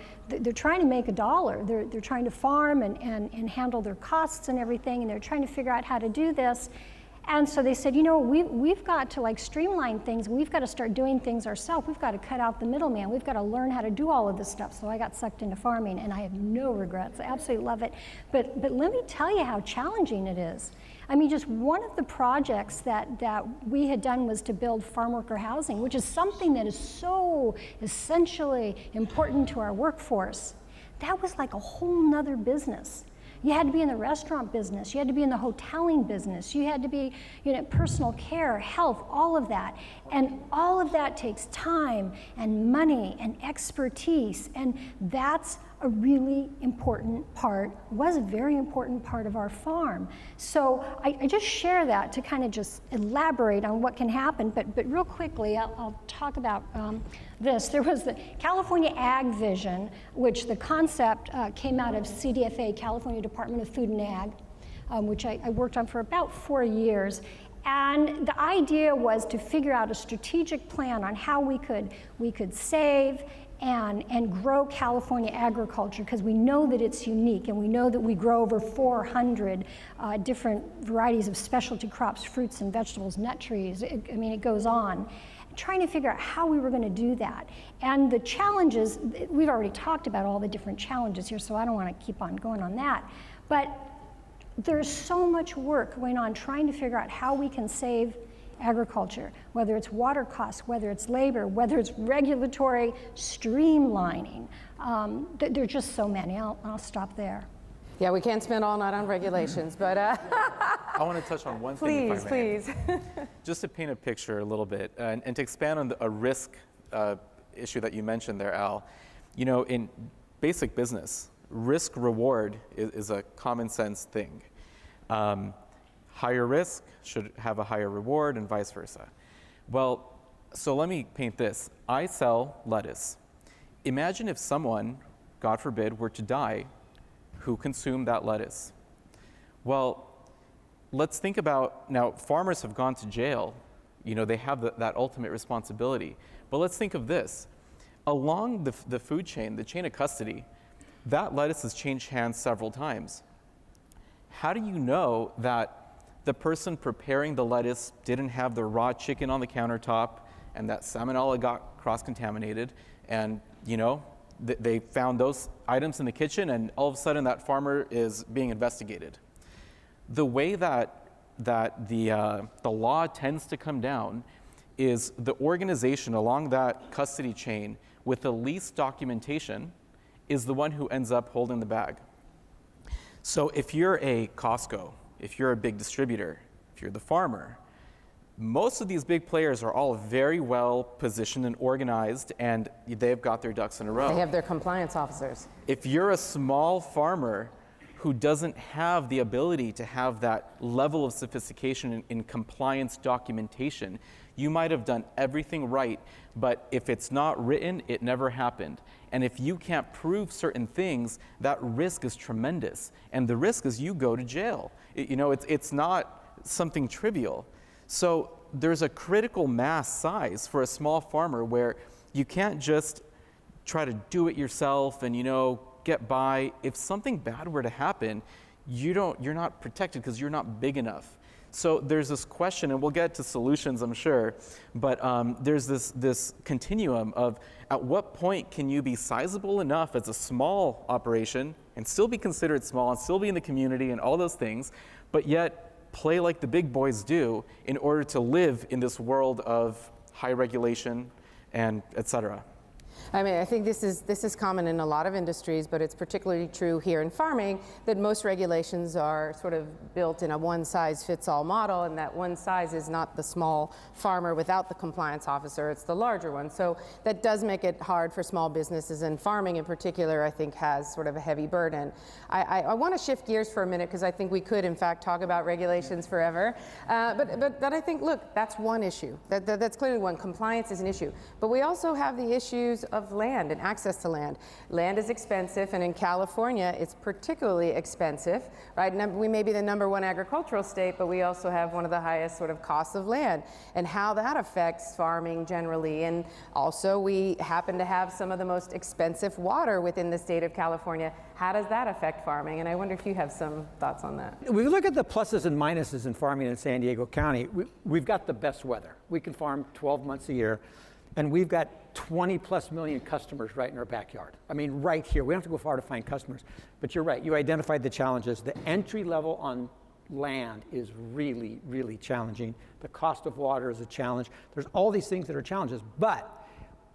trying to make a dollar. They're trying to farm and handle their costs and everything, and they're trying to figure out how to do this. And so they said, you know, we've got to like streamline things. We've got to start doing things ourselves. We've got to cut out the middleman. We've got to learn how to do all of this stuff. So I got sucked into farming, and I have no regrets. I absolutely love it. But let me tell you how challenging it is. I mean, just one of the projects that we had done was to build farm worker housing, which is something that is so essentially important to our workforce. That was like a whole nother business. You had to be in the restaurant business, you had to be in the hoteling business, you had to be, you know, personal care, health, all of that. And all of that takes time and money and expertise, and that's a really important part, was a very important part of our farm. So I just share that to kind of just elaborate on what can happen, but real quickly, I'll talk about this. There was the California Ag Vision, which the concept came out of CDFA, California Department of Food and Ag, which I worked on for about 4 years. And the idea was to figure out a strategic plan on how we could save and grow California agriculture, because we know that it's unique, and we know that we grow over 400 different varieties of specialty crops, fruits and vegetables, nut trees. I mean, it goes on. Trying to figure out how we were going to do that. And the challenges, we've already talked about all the different challenges here, so I don't want to keep on going on that. But there's so much work going on trying to figure out how we can save agriculture, whether it's water costs, whether it's labor, whether it's regulatory streamlining. There are just so many. I'll stop there. Yeah, we can't spend all night on regulations, but I want to touch on one thing, if I may. please. Just to paint a picture a little bit, and to expand on a risk issue that you mentioned there, Al. You know, in basic business, risk-reward is a common sense thing. Higher risk should have a higher reward, and vice versa. Well, so let me paint this. I sell lettuce. Imagine if someone, God forbid, were to die who consumed that lettuce. Well, let's think about, now farmers have gone to jail. You know, they have that ultimate responsibility. But let's think of this. Along the food chain, the chain of custody, that lettuce has changed hands several times. How do you know that the person preparing the lettuce didn't have the raw chicken on the countertop and that salmonella got cross-contaminated, and, you know, they found those items in the kitchen, and all of a sudden that farmer is being investigated? The way that the law tends to come down is the organization along that custody chain with the least documentation is the one who ends up holding the bag. So if you're a Costco, if you're a big distributor, if you're the farmer, most of these big players are all very well positioned and organized, and they've got their ducks in a row. They have their compliance officers. If you're a small farmer who doesn't have the ability to have that level of sophistication in compliance documentation, you might have done everything right, but if it's not written, it never happened. And if you can't prove certain things, that risk is tremendous. And the risk is you go to jail. It's not something trivial. So there's a critical mass size for a small farmer where you can't just try to do it yourself and, get by. If something bad were to happen, you're not protected because you're not big enough. So there's this question, and we'll get to solutions, I'm sure, but there's this continuum of at what point can you be sizable enough as a small operation and still be considered small and still be in the community and all those things, but yet play like the big boys do in order to live in this world of high regulation and et cetera. I mean, I think this is common in a lot of industries, but it's particularly true here in farming, that most regulations are sort of built in a one-size-fits-all model, and that one size is not the small farmer without the compliance officer, it's the larger one. So that does make it hard for small businesses, and farming in particular, I think, has sort of a heavy burden. I want to shift gears for a minute, because I think we could, in fact, talk about regulations forever. But I think, look, that's one issue. That's clearly one. Compliance is an issue. But we also have the issues of land and access to land. Land is expensive, and in California, it's particularly expensive, right? We may be the #1 agricultural state, but we also have one of the highest sort of costs of land, and how that affects farming generally. And also, we happen to have some of the most expensive water within the state of California. How does that affect farming? And I wonder if you have some thoughts on that. We look at the pluses and minuses in farming in San Diego County. We've got the best weather. We can farm 12 months a year, and we've got 20+ million customers right in our backyard. I mean, right here. We don't have to go far to find customers. But you're right, you identified the challenges. The entry level on land is really, really challenging. The cost of water is a challenge. There's all these things that are challenges. But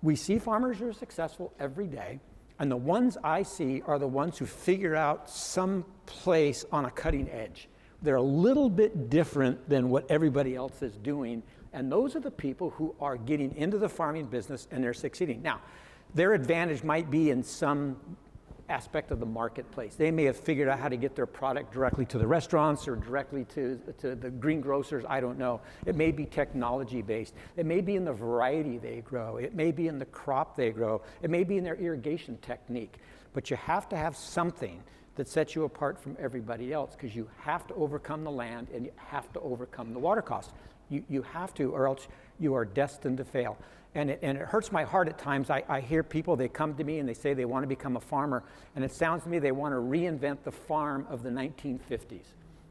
we see farmers who are successful every day. And the ones I see are the ones who figure out some place on a cutting edge. They're a little bit different than what everybody else is doing. And those are the people who are getting into the farming business and they're succeeding. Now, their advantage might be in some aspect of the marketplace. They may have figured out how to get their product directly to the restaurants or directly to the greengrocers. I don't know. It may be technology based. It may be in the variety they grow. It may be in the crop they grow. It may be in their irrigation technique. But you have to have something that sets you apart from everybody else, because you have to overcome the land and you have to overcome the water costs. You have to, or else you are destined to fail. And it hurts my heart at times. I hear people, they come to me and they say they want to become a farmer, and it sounds to me they want to reinvent the farm of the 1950s.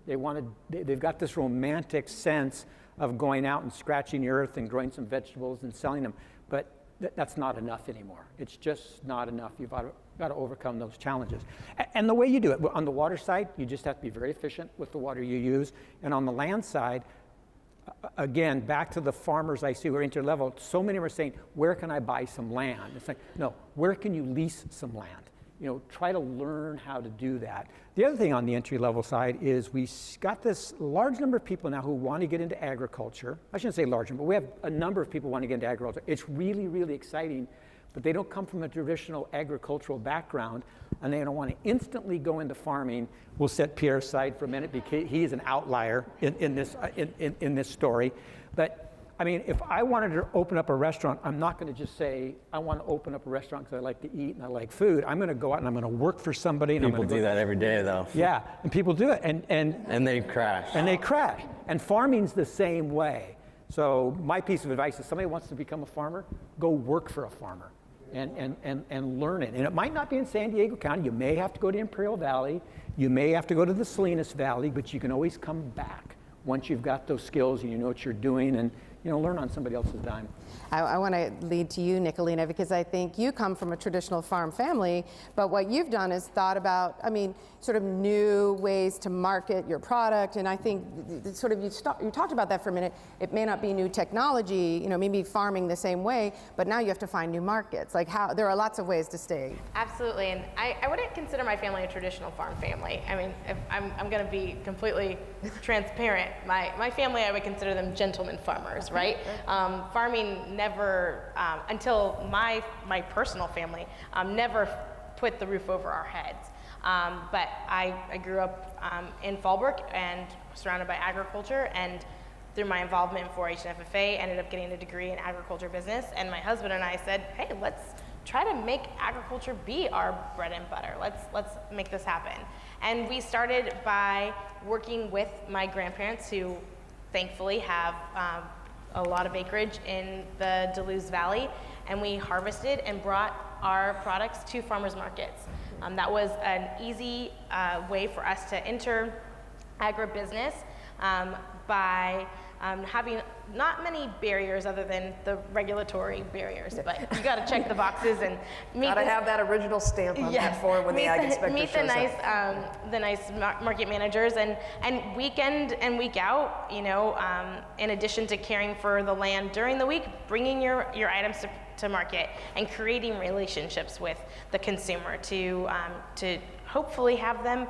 They've got this romantic sense of going out and scratching the earth and growing some vegetables and selling them, but that's not enough anymore. It's just not enough. You've got to overcome those challenges. And the way you do it, on the water side, you just have to be very efficient with the water you use, and on the land side, again, back to the farmers I see who are entry-level, so many are saying, where can I buy some land? It's like, no, where can you lease some land? You know, try to learn how to do that. The other thing on the entry-level side is we got this large number of people now who want to get into agriculture. I shouldn't say large number, but we have a number of people who want to get into agriculture. It's really, really exciting, but they don't come from a traditional agricultural background, and they don't want to instantly go into farming. We'll set Pierre aside for a minute because he is an outlier in this story. But I mean, if I wanted to open up a restaurant, I'm not going to just say, I want to open up a restaurant because I like to eat and I like food. I'm going to go out and I'm going to work for somebody. And people do that every day, though. Yeah, and people do it. And they crash. And they crash. And farming's the same way. So my piece of advice is somebody wants to become a farmer, go work for a farmer. And learn it. And it might not be in San Diego County. You may have to go to Imperial Valley. You may have to go to the Salinas Valley, but you can always come back once you've got those skills and you know what you're doing, and learn on somebody else's dime. I want to lead to you, Nicolina, because I think you come from a traditional farm family, but what you've done is thought about, sort of new ways to market your product, and I think sort of you talked about that for a minute. It may not be new technology, maybe farming the same way, but now you have to find new markets. Like there are lots of ways to stay. Absolutely, and I wouldn't consider my family a traditional farm family. I mean, if I'm going to be completely transparent. My family, I would consider them gentlemen farmers, right? Farming never, until my personal family, never put the roof over our heads. But I grew up in Fallbrook and surrounded by agriculture, and through my involvement in 4-H and FFA, ended up getting a degree in agriculture business. And my husband and I said, hey, let's try to make agriculture be our bread and butter. Let's make this happen. And we started by working with my grandparents, who thankfully have a lot of acreage in the Duluth Valley, and we harvested and brought our products to farmers markets. That was an easy way for us to enter agribusiness by having not many barriers other than the regulatory barriers, but you got to check the boxes and meet. Gotta have that original stamp on that form when the ag inspector meet shows the nice market managers, and week in and week out, in addition to caring for the land during the week, bringing your items to market and creating relationships with the consumer to hopefully have them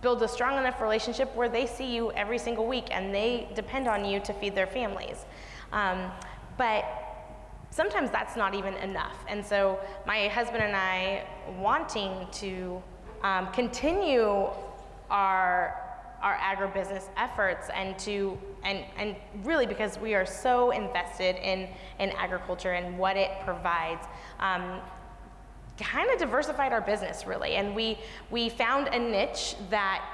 build a strong enough relationship where they see you every single week and they depend on you to feed their families. But sometimes that's not even enough. And so my husband and I, wanting to continue our agribusiness efforts and really because we are so invested in agriculture and what it provides, kind of diversified our business really, and we found a niche that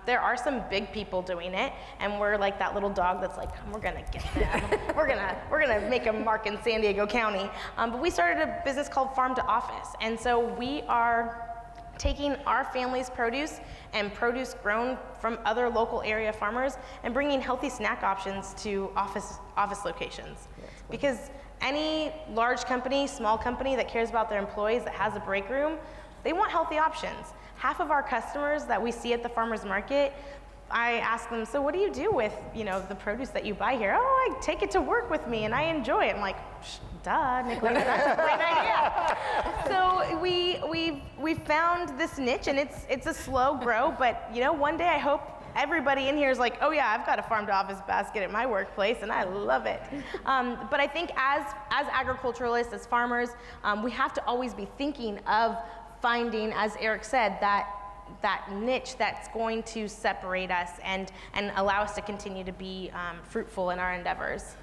there are some big people doing it, and we're like that little dog that's like, we're gonna get them. we're gonna make a mark in San Diego County. But we started a business called Farm to Office, and so we are taking our family's produce and produce grown from other local area farmers and bringing healthy snack options to office locations, because any large company, small company that cares about their employees, that has a break room, they want healthy options. Half of our customers that we see at the farmer's market, I ask them, so what do you do with the produce that you buy here? Oh, I take it to work with me and I enjoy it. I'm like, duh, Nicolina, that's a great idea. So we found this niche, and it's a slow grow, but one day I hope everybody in here is like, oh yeah, I've got a farm to office basket at my workplace and I love it. But I think as agriculturalists, as farmers, we have to always be thinking of finding, as Eric said, that niche that's going to separate us and allow us to continue to be fruitful in our endeavors.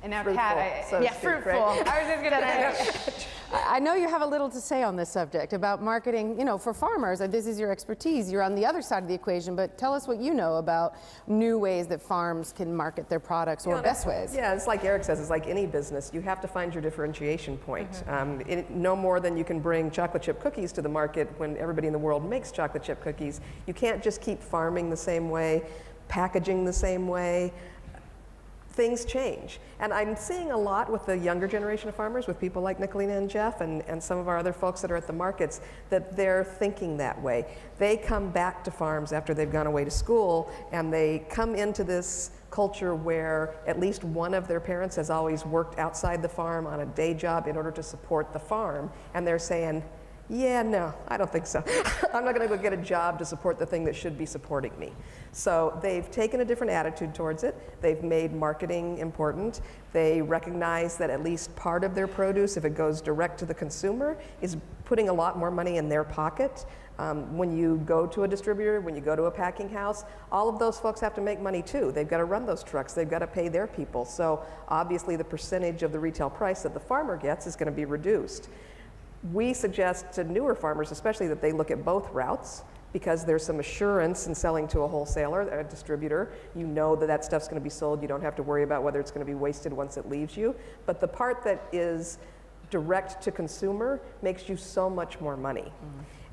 And now, Fruitful, Kat, so to speak, fruitful. right? I was just going to say, I know you have a little to say on this subject about marketing, for farmers, and this is your expertise. You're on the other side of the equation, but tell us what you know about new ways that farms can market their products or best ways. Yeah, it's like Eric says, it's like any business. You have to find your differentiation point. No more than you can bring chocolate chip cookies to the market when everybody in the world makes chocolate chip cookies. You can't just keep farming the same way, packaging the same way. Things change. And I'm seeing a lot with the younger generation of farmers, with people like Nicolina and Jeff and some of our other folks that are at the markets, that they're thinking that way. They come back to farms after they've gone away to school, and they come into this culture where at least one of their parents has always worked outside the farm on a day job in order to support the farm, and they're saying, yeah, no, I don't think so. I'm not going to go get a job to support the thing that should be supporting me. So they've taken a different attitude towards it. They've made marketing important. They recognize that at least part of their produce, if it goes direct to the consumer, is putting a lot more money in their pocket. When you go to a distributor, when you go to a packing house, all of those folks have to make money too. They've got to run those trucks. They've got to pay their people. So obviously the percentage of the retail price that the farmer gets is going to be reduced. We suggest to newer farmers especially that they look at both routes, because there's some assurance in selling to a wholesaler, a distributor. You know that that stuff's going to be sold. You don't have to worry about whether it's going to be wasted once it leaves you. But the part that is direct to consumer makes you so much more money.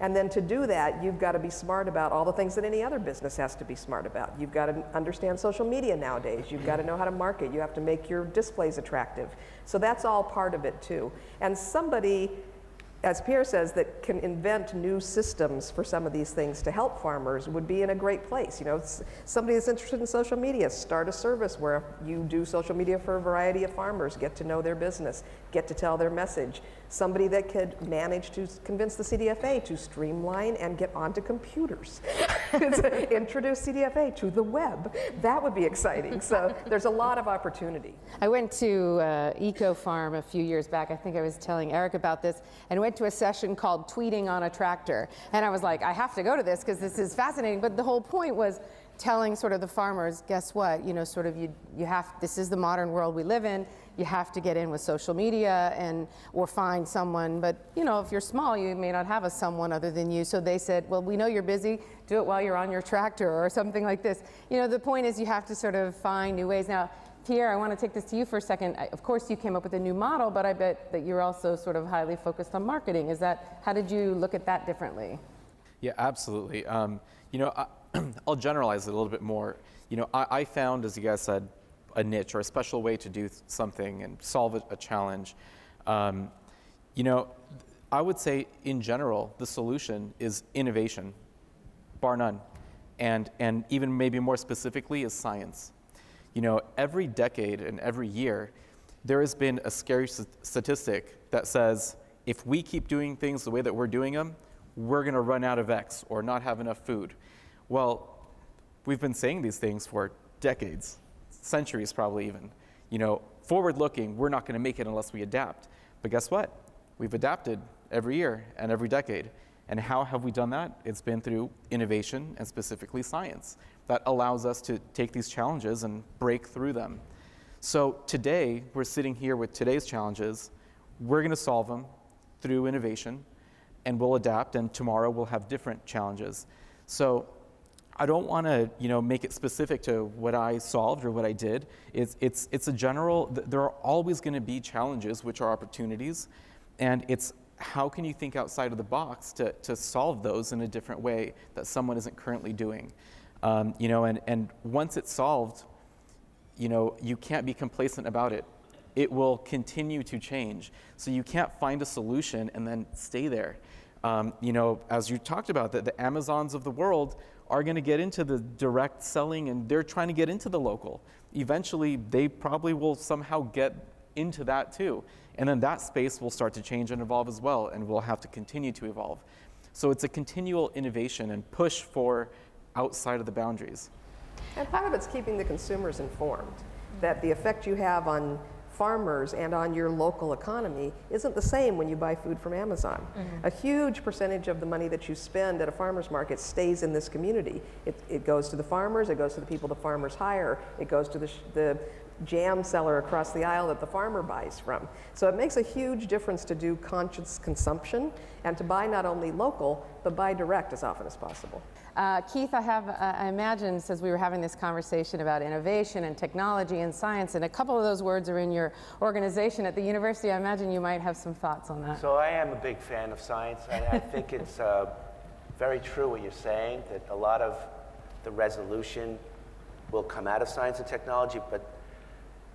And then to do that, you've got to be smart about all the things that any other business has to be smart about. You've got to understand social media nowadays. You've got to know how to market. You have to make your displays attractive. So that's all part of it too. And somebody, as Pierre says, that can invent new systems for some of these things to help farmers would be in a great place. Somebody that's interested in social media, start a service where you do social media for a variety of farmers, get to know their business, get to tell their message. Somebody that could manage to convince the CDFA to streamline and get onto computers, introduce CDFA to the web. That would be exciting. So there's a lot of opportunity. I went to Eco Farm a few years back. I think I was telling Eric about this, and went to a session called Tweeting on a Tractor. And I was like, I have to go to this because this is fascinating. But the whole point was telling sort of the farmers, guess what, you have, this is the modern world we live in. You have to get in with social media or find someone, but if you're small, you may not have a someone other than you. So they said, well, we know you're busy, do it while you're on your tractor or something like this. The point is you have to sort of find new ways. Now, Pierre, I want to take this to you for a second. Of course, you came up with a new model, but I bet that you're also sort of highly focused on marketing. How did you look at that differently? Yeah, absolutely. I'll generalize it a little bit more. I found, as you guys said, a niche or a special way to do something and solve a challenge. You know, I would say in general, the solution is innovation, bar none. And even maybe more specifically is science. You know, every decade and every year, there has been a scary statistic that says, if we keep doing things the way that we're doing them, we're gonna run out of X or not have enough food. Well, we've been saying these things for decades, centuries probably even. You know, forward looking, we're not gonna make it unless we adapt. But guess what? We've adapted every year and every decade. And how have we done that? It's been through innovation and specifically science that allows us to take these challenges and break through them. So today, we're sitting here with today's challenges. We're gonna solve them through innovation, and we'll adapt, and tomorrow we'll have different challenges. So I don't wanna, you know, make it specific to what I solved or what I did. It's a general, there are always gonna be challenges, which are opportunities, and it's how can you think outside of the box to solve those in a different way that someone isn't currently doing? You know, and once it's solved, you know, you can't be complacent about it. It will continue to change. So you can't find a solution and then stay there. You know, as you talked about, the Amazons of the world are gonna get into the direct selling, and they're trying to get into the local. Eventually, they probably will somehow get into that too. And then that space will start to change and evolve as well, and we'll have to continue to evolve. So it's a continual innovation and push for outside of the boundaries. And part of it's keeping the consumers informed that the effect you have on farmers and on your local economy isn't the same when you buy food from Amazon. A huge percentage of the money that you spend at a farmer's market stays in this community. It goes to the farmers, it goes to the people the farmers hire, it goes to the jam seller across the aisle that the farmer buys from. So it makes a huge difference to do conscious consumption and to buy not only local, but buy direct as often as possible. Keith, I imagine, since we were having this conversation about innovation and technology and science, and a couple of those words are in your organization at the university, I imagine you might have some thoughts on that. So I am a big fan of science, and I think it's very true what you're saying, that a lot of the resolution will come out of science and technology, but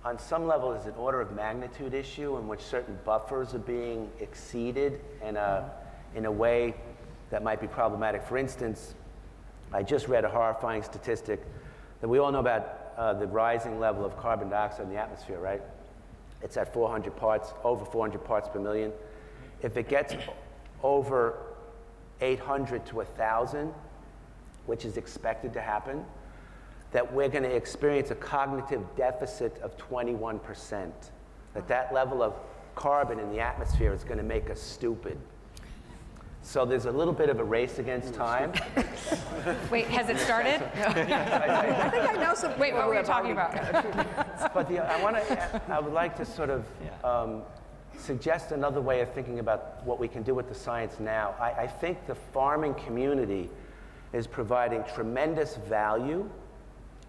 on some level there's an order of magnitude issue in which certain buffers are being exceeded in a way that might be problematic. For instance, I just read a horrifying statistic that we all know about the rising level of carbon dioxide in the atmosphere, right? It's at over 400 parts per million. If it gets over 800 to 1,000, which is expected to happen, that we're going to experience a cognitive deficit of 21%. That level of carbon in the atmosphere is going to make us stupid. So there's a little bit of a race against time. Wait, has it started? I think I know some. Wait, what were you talking about? But I would like to sort of suggest another way of thinking about what we can do with the science now. I think the farming community is providing tremendous value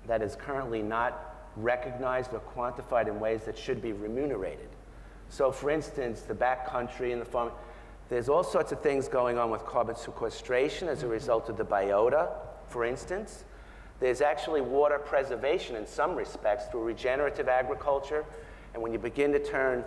that is currently not recognized or quantified in ways that should be remunerated. So for instance, the backcountry and the farm, there's all sorts of things going on with carbon sequestration as a result of the biota, for instance. There's actually water preservation in some respects through regenerative agriculture. And when you begin to turn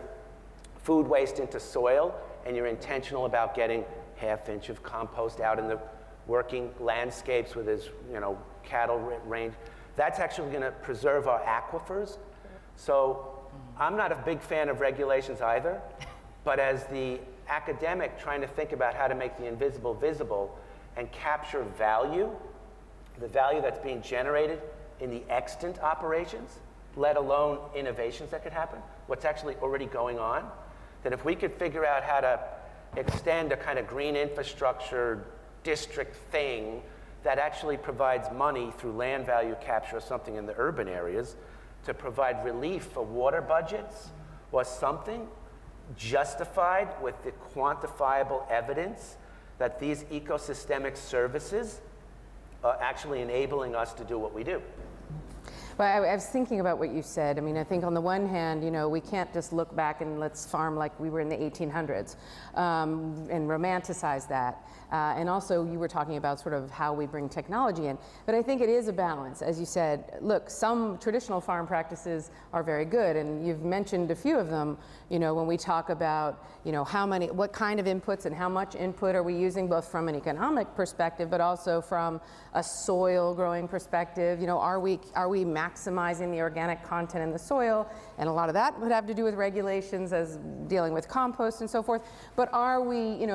food waste into soil and you're intentional about getting half-inch of compost out in the working landscapes where there's, you know, cattle range, that's actually going to preserve our aquifers. So I'm not a big fan of regulations either, but as the academic trying to think about how to make the invisible visible and capture value, the value that's being generated in the extant operations, let alone innovations that could happen, what's actually already going on, that if we could figure out how to extend a kind of green infrastructure district thing that actually provides money through land value capture or something in the urban areas to provide relief for water budgets or something justified with the quantifiable evidence that these ecosystemic services are actually enabling us to do what we do. But I was thinking about what you said. I mean, I think on the one hand, we can't just look back and let's farm like we were in the 1800s and romanticize that. And also, you were talking about sort of how we bring technology in. But I think it is a balance. As you said, look, some traditional farm practices are very good, and you've mentioned a few of them, when we talk about, what kind of inputs and how much input are we using, both from an economic perspective, but also from a soil growing perspective. Are we maximizing the organic content in the soil? And a lot of that would have to do with regulations as dealing with compost and so forth. But are we,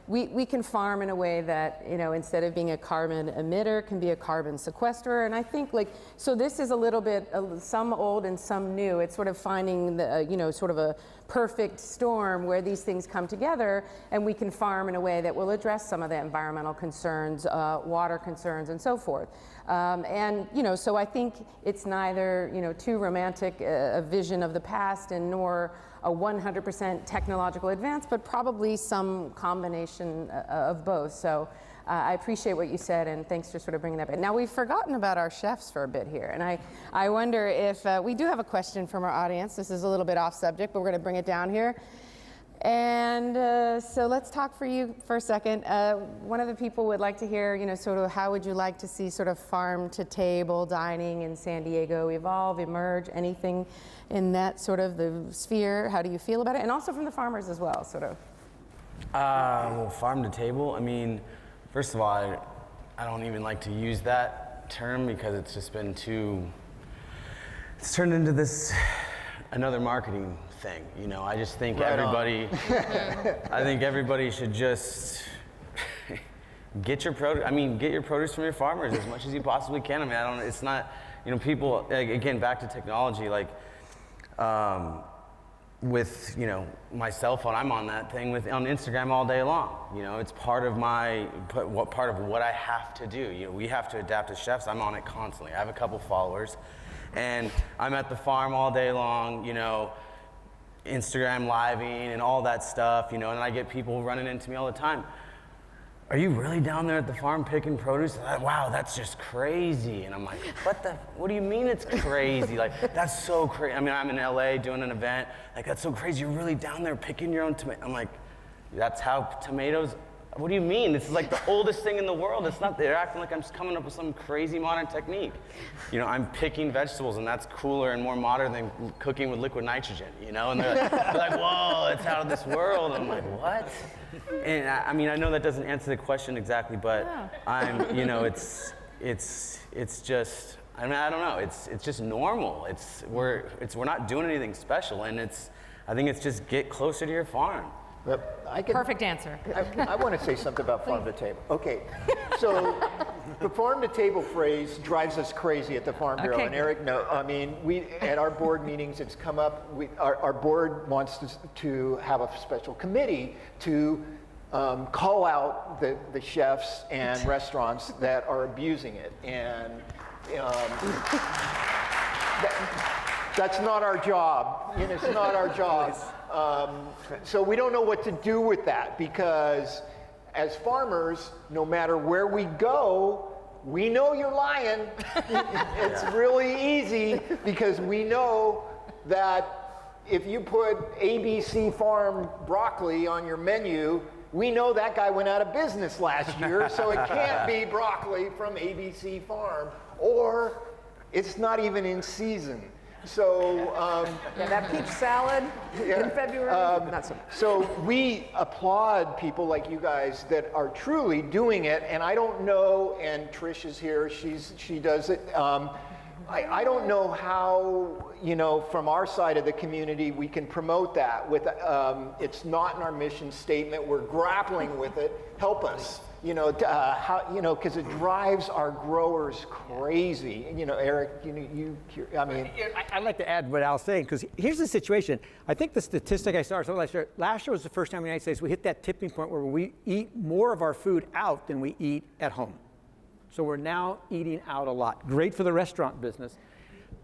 we can farm in a way that, instead of being a carbon emitter, can be a carbon sequesterer. And I think so this is a little bit, some old and some new. It's sort of finding the, sort of a perfect storm where these things come together, and we can farm in a way that will address some of the environmental concerns, water concerns, and so forth. So I think it's neither, too romantic a vision of the past and nor a 100% technological advance, but probably some combination of both. So I appreciate what you said, and thanks for sort of bringing that back. Now, we've forgotten about our chefs for a bit here, and I wonder if we do have a question from our audience. This is a little bit off subject, but we're going to bring it down here. And so let's talk for you for a second. One of the people would like to hear, sort of how would you like to see sort of farm-to-table dining in San Diego evolve, emerge, anything in that sort of the sphere? How do you feel about it? And also from the farmers as well, sort of. Well, farm-to-table, I mean, first of all, I don't even like to use that term because it's just been it's turned into another marketing thing. I just think everybody should just get your produce from your farmers as much as you possibly can. I mean, it's not, people, again, back to technology, with my cell phone, I'm on that thing on Instagram all day long. It's part of what I have to do. We have to adapt as chefs. I'm on it constantly. I have a couple followers, and I'm at the farm all day long. Instagram living and all that stuff. And I get people running into me all the time. Are you really down there at the farm picking produce? Wow, that's just crazy. And I'm like, what do you mean it's crazy? That's so crazy. I mean, I'm in LA doing an event. That's so crazy. You're really down there picking your own tomato. I'm like, that's how tomatoes, what do you mean? This is the oldest thing in the world. It's not, they're acting like I'm just coming up with some crazy modern technique. I'm picking vegetables, and that's cooler and more modern than cooking with liquid nitrogen, And they're like, whoa, it's out of this world. I'm like, what? And I mean, I know that doesn't answer the question exactly, but it's just, I mean, I don't know. It's just normal. We're not doing anything special, and I think it's just get closer to your farm. Perfect answer. I want to say something about farm to table. Okay, so the farm to table phrase drives us crazy at the Farm Bureau. Okay. And Eric, no, I mean, at our board meetings, it's come up. Our board wants to have a special committee to call out the chefs and restaurants that are abusing it, and that's not our job. It's not our job. So we don't know what to do with that, because as farmers, no matter where we go, we know you're lying. It's really easy, because we know that if you put ABC Farm broccoli on your menu, we know that guy went out of business last year, so it can't be broccoli from ABC Farm, or it's not even in season. So that peach salad in February, not so much. So we applaud people like you guys that are truly doing it, and I don't know, and Trish is here, she does it. I don't know how, from our side of the community, we can promote that. It's not in our mission statement. We're grappling with it. Help us. Because it drives our growers crazy. Eric, I mean. I'd like to add what Al's saying, because here's the situation. I think the statistic I saw last year was the first time in the United States we hit that tipping point where we eat more of our food out than we eat at home. So we're now eating out a lot. Great for the restaurant business.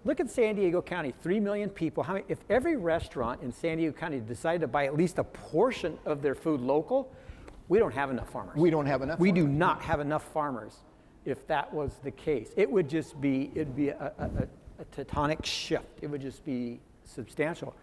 Look at San Diego County, 3 million people. If every restaurant in San Diego County decided to buy at least a portion of their food local, we don't have enough farmers. We don't have enough We farmers. do not have enough farmers if that was the case. It'd be a a tectonic shift. It would just be substantial.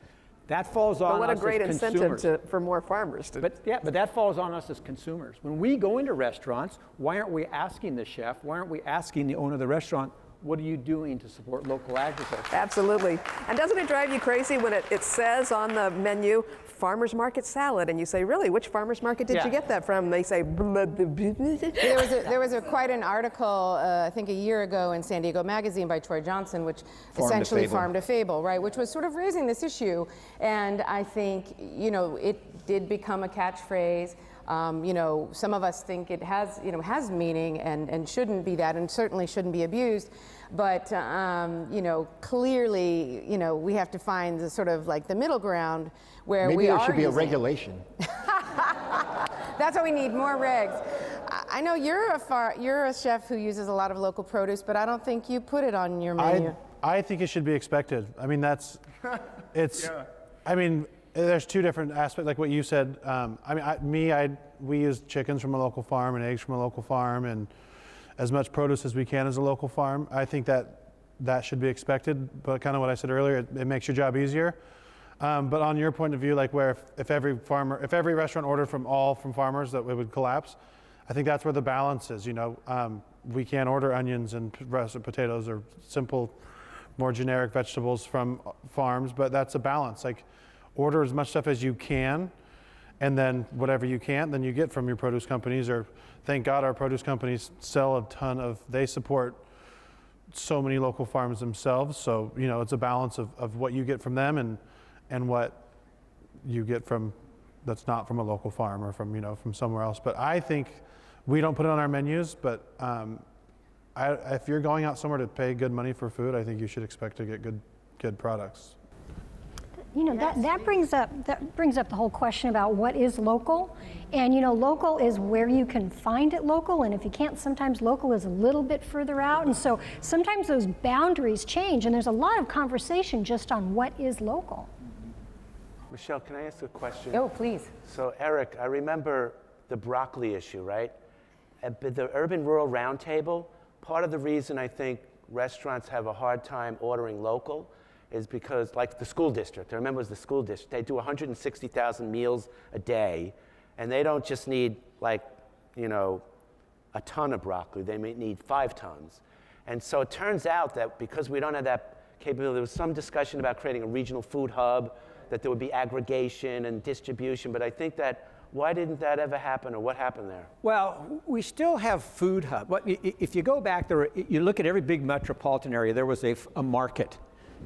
That falls on But what a us great as incentive consumers. for more farmers to. But that falls on us as consumers. When we go into restaurants, why aren't we asking the chef, why aren't we asking the owner of the restaurant, what are you doing to support local agriculture? Absolutely. And doesn't it drive you crazy when it says on the menu, farmer's market salad, and you say, really, which farmer's market did you get that from? And they say, There was quite an article, I think a year ago in San Diego Magazine by Troy Johnson, which essentially farmed a fable, right? Which was sort of raising this issue. And I think, it did become a catchphrase. Some of us think it has meaning and shouldn't be that, and certainly shouldn't be abused. But, clearly, we have to find the sort of like the middle ground where Maybe we are there should be a using it. regulation. That's what we need, more regs. I know you're a chef who uses a lot of local produce, but I don't think you put it on your menu. I think it should be expected. I mean, I mean, there's two different aspects, like what you said. We use chickens from a local farm and eggs from a local farm and as much produce as we can as a local farm. I think that should be expected, but kind of what I said earlier, it makes your job easier. But on your point of view, like where if every restaurant ordered from farmers, that it would collapse. I think that's where the balance is. We can't order onions and potatoes or simple, more generic vegetables from farms, but that's a balance. Like, order as much stuff as you can, and then whatever you can't, then you get from your produce companies. Or thank God our produce companies sell a ton they support so many local farms themselves. So it's a balance of what you get from them and what you get from that's not from a local farm or from somewhere else. But I think we don't put it on our menus, but if you're going out somewhere to pay good money for food, I think you should expect to get good products. That brings up the whole question about what is local. And local is where you can find it local, and if you can't, sometimes local is a little bit further out. And so sometimes those boundaries change, and there's a lot of conversation just on what is local. Michelle, can I ask a question? Oh, please. So Eric, I remember the broccoli issue, right? At the Urban-Rural Roundtable, part of the reason I think restaurants have a hard time ordering local is because, like the school district, I remember it was the school district, they do 160,000 meals a day, and they don't just need a ton of broccoli, they may need 5 tons. And so it turns out that because we don't have that capability, there was some discussion about creating a regional food hub, that there would be aggregation and distribution, but I think that, why didn't that ever happen, or what happened there? Well, we still have food hub. If you go back there, you look at every big metropolitan area, there was a market.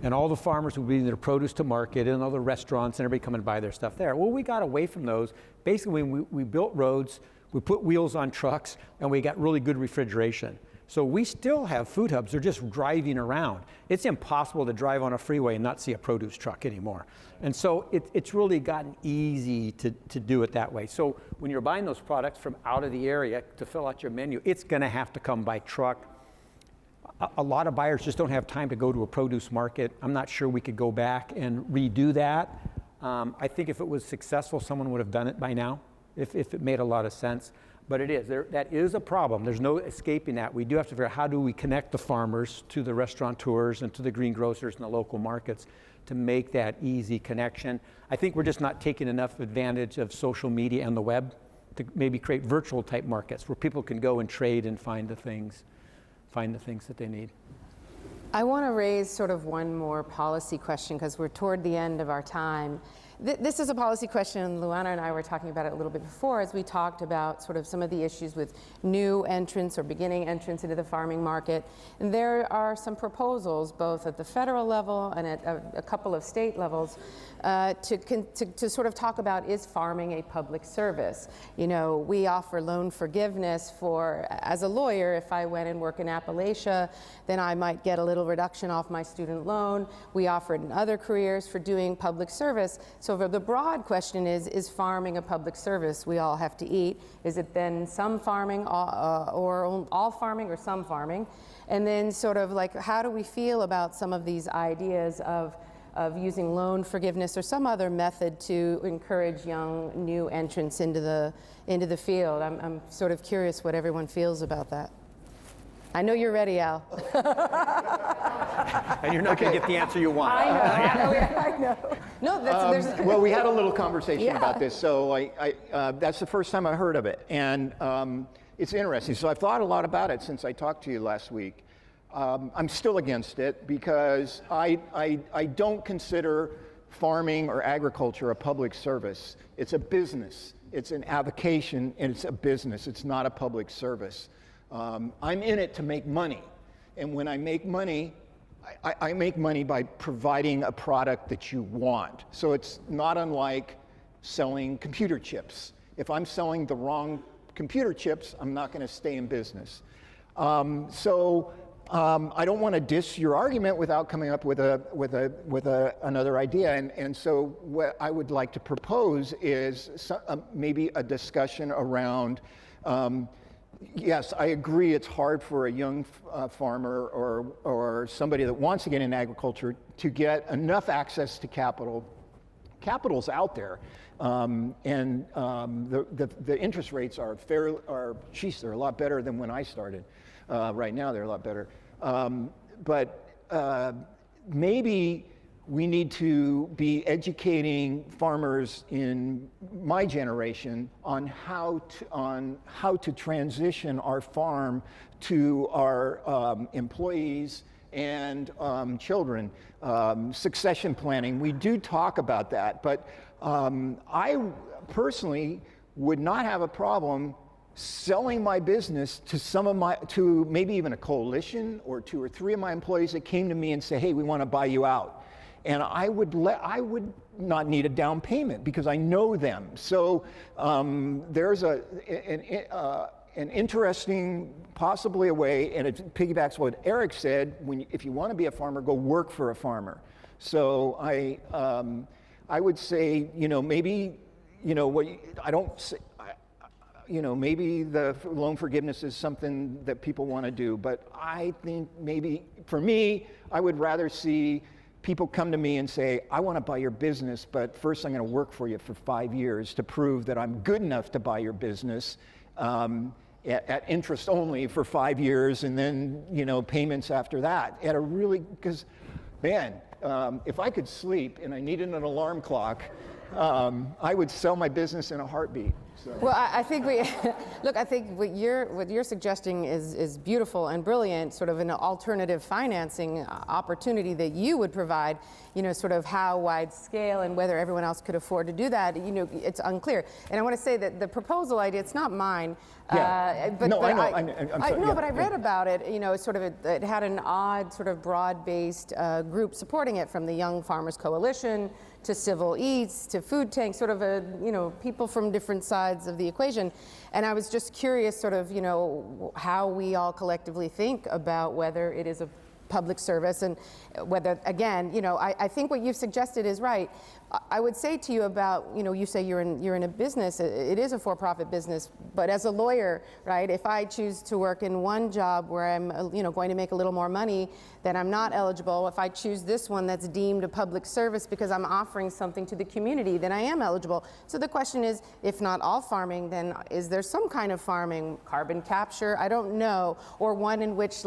And all the farmers would bring their produce to market, and all the restaurants and everybody come and buy their stuff there. Well, we got away from those. Basically, we built roads, we put wheels on trucks, and we got really good refrigeration. So we still have food hubs. They're just driving around. It's impossible to drive on a freeway and not see a produce truck anymore. And so it's really gotten easy to do it that way. So when you're buying those products from out of the area to fill out your menu, it's going to have to come by truck. A lot of buyers just don't have time to go to a produce market. I'm not sure we could go back and redo that. I think if it was successful, someone would have done it by now, if it made a lot of sense. But it is. That is a problem. There's no escaping that. We do have to figure out how do we connect the farmers to the restaurateurs and to the greengrocers and the local markets to make that easy connection. I think we're just not taking enough advantage of social media and the web to maybe create virtual type markets where people can go and trade and find the things that they need. I want to raise sort of one more policy question because we're toward the end of our time. This is a policy question, and Luana and I were talking about it a little bit before as we talked about sort of some of the issues with new entrants or beginning entrants into the farming market. And there are some proposals, both at the federal level and at a couple of state levels, to sort of talk about, is farming a public service? We offer loan forgiveness as a lawyer, if I went and work in Appalachia, then I might get a little reduction off my student loan. We offer it in other careers for doing public service. So the broad question is farming a public service? We all have to eat. Is it then some farming or all farming or some farming? And then sort of like, how do we feel about some of these ideas of using loan forgiveness or some other method to encourage young new entrants into the field? I'm sort of curious what everyone feels about that. I know you're ready, Al. And you're not going to get the answer you want. I know. No, there's Well, we had a little conversation Yeah. about this, so that's the first time I heard of it, and it's interesting. So I've thought a lot about it since I talked to you last week. I'm still against it because I don't consider farming or agriculture a public service. It's a business. It's an avocation, and it's a business. It's not a public service. I'm in it to make money, and when I make money, I make money by providing a product that you want. So it's not unlike selling computer chips. If I'm selling the wrong computer chips, I'm not going to stay in business. I don't want to diss your argument without coming up with another idea. And so what I would like to propose is maybe a discussion around. Yes, I agree it's hard for a young farmer or somebody that wants to get into agriculture to get enough access to capital. Capital's out there, and the interest rates are they're a lot better than when I started. Right now they're a lot better. But maybe we need to be educating farmers in my generation on how to transition our farm to our employees and children. Succession planning, we do talk about that, but I personally would not have a problem selling my business to maybe even a coalition or 2 or 3 of my employees that came to me and say, hey, we want to buy you out. And I would not need a down payment because I know them. So there's an interesting, possibly a way, and it piggybacks what Eric said. If you want to be a farmer, go work for a farmer. So I would say, maybe, I don't say. Maybe the loan forgiveness is something that people want to do, but I think maybe, for me, I would rather see people come to me and say, I want to buy your business, but first I'm going to work for you for 5 years to prove that I'm good enough to buy your business at interest only for 5 years, and then, payments after that. Because, man, if I could sleep and I needed an alarm clock, I would sell my business in a heartbeat. So. Well, I think I think what you're suggesting is beautiful and brilliant, sort of an alternative financing opportunity that you would provide, sort of how wide scale and whether everyone else could afford to do that, it's unclear. And I want to say that the proposal idea, it's not mine. Yeah. I know. I'm sorry. No, but I read about it, it had an odd sort of broad-based group supporting it, from the Young Farmers Coalition to Civil Eats to Food Tank, sort of people from different sides of the equation. And I was just curious sort of, how we all collectively think about whether it is a public service, and whether, again, I think what you've suggested is right. I would say to you about, you say you're in a business, it is a for-profit business, but as a lawyer, right, if I choose to work in one job where I'm, going to make a little more money, then I'm not eligible. If I choose this one that's deemed a public service because I'm offering something to the community, then I am eligible. So the question is, if not all farming, then is there some kind of farming, carbon capture? I don't know, or one in which,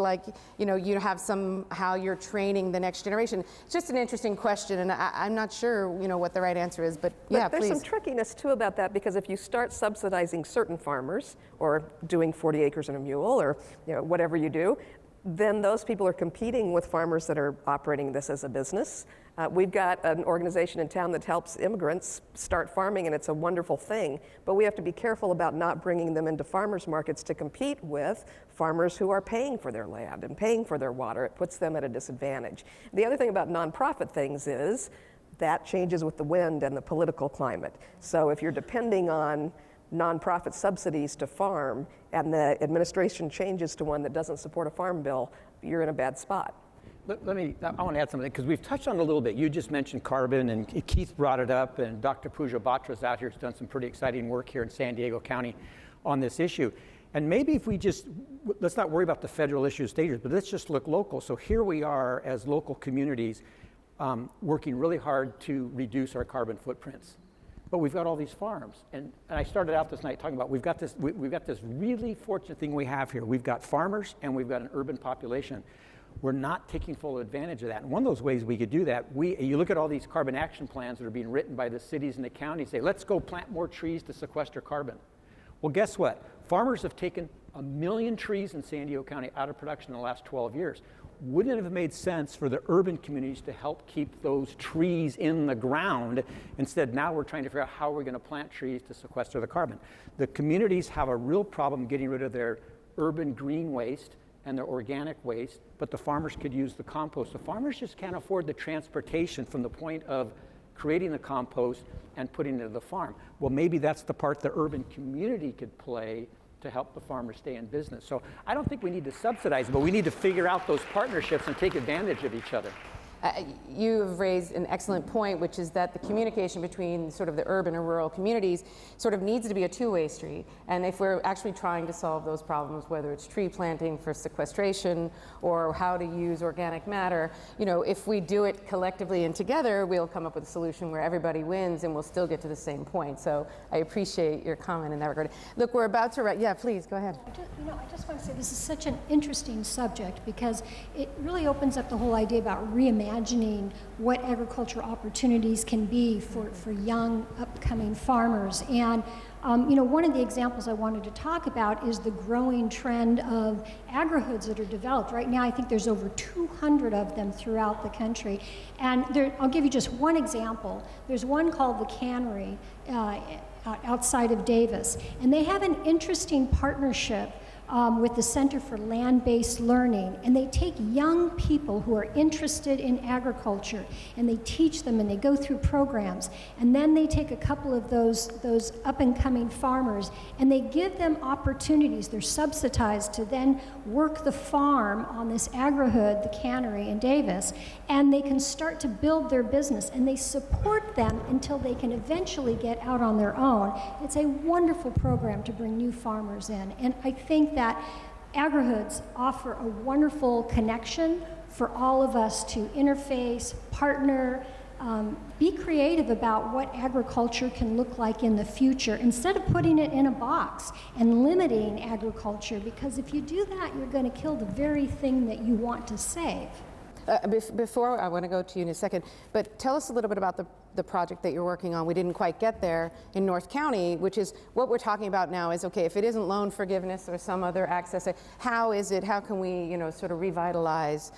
you have somehow you're training the next generation. It's just an interesting question, and I'm not sure, what the right answer is, but yeah, there's please. some trickiness too about that, because if you start subsidizing certain farmers or doing 40 acres and a mule, or whatever you do, then those people are competing with farmers that are operating this as a business. We've got an organization in town that helps immigrants start farming, and it's a wonderful thing, but we have to be careful about not bringing them into farmers markets to compete with farmers who are paying for their land and paying for their water. It puts them at a disadvantage. The other thing about nonprofit things is that changes with the wind and the political climate. So if you're depending on nonprofit subsidies to farm, and the administration changes to one that doesn't support a farm bill, you're in a bad spot. I want to add something, because we've touched on it a little bit. You just mentioned carbon, and Keith brought it up, and Dr. Pujo Batra's out here has done some pretty exciting work here in San Diego County on this issue. And maybe if we let's not worry about the federal issues, stages, but let's just look local. So here we are as local communities working really hard to reduce our carbon footprints. but we've got all these farms. And I started out this night talking about we've got this really fortunate thing we have here. We've got farmers and we've got an urban population. We're not taking full advantage of that. And one of those ways we could do that, you look at all these carbon action plans that are being written by the cities and the counties, say, let's go plant more trees to sequester carbon. Well, guess what? Farmers have taken 1 million trees in San Diego County out of production in the last 12 years. Wouldn't it have made sense for the urban communities to help keep those trees in the ground? Instead, now we're trying to figure out how we're going to plant trees to sequester the carbon. The communities have a real problem getting rid of their urban green waste and their organic waste, but the farmers could use the compost. The farmers just can't afford the transportation from the point of creating the compost and putting it to the farm. Well, maybe that's the part the urban community could play to help the farmers stay in business. So I don't think we need to subsidize it, but we need to figure out those partnerships and take advantage of each other. You've raised an excellent point, which is that the communication between sort of the urban and rural communities sort of needs to be a two-way street. And if we're actually trying to solve those problems, whether it's tree planting for sequestration or how to use organic matter, if we do it collectively and together, we'll come up with a solution where everybody wins and we'll still get to the same point. So I appreciate your comment in that regard. Look, we're about to yeah, please, go ahead. I just want to say this is such an interesting subject because it really opens up the whole idea about reimagining what agricultural opportunities can be for young upcoming farmers. And one of the examples I wanted to talk about is the growing trend of agri-hoods that are developed. Right now, I think there's over 200 of them throughout the country. And I'll give you just one example. There's one called the Cannery outside of Davis. And they have an interesting partnership with the Center for Land-Based Learning, and they take young people who are interested in agriculture and they teach them and they go through programs, and then they take a couple of those up-and-coming farmers and they give them opportunities. They're subsidized to then work the farm on this agri-hood, the Cannery in Davis, and they can start to build their business, and they support them until they can eventually get out on their own. It's a wonderful program to bring new farmers in, and I think that agri-hoods offer a wonderful connection for all of us to interface, partner, be creative about what agriculture can look like in the future instead of putting it in a box and limiting agriculture, because if you do that, you're going to kill the very thing that you want to save. Before, I want to go to you in a second, but tell us a little bit about the project that you're working on. We didn't quite get there in North County, which is what we're talking about now is, okay, if it isn't loan forgiveness or some other access, how can we, sort of revitalize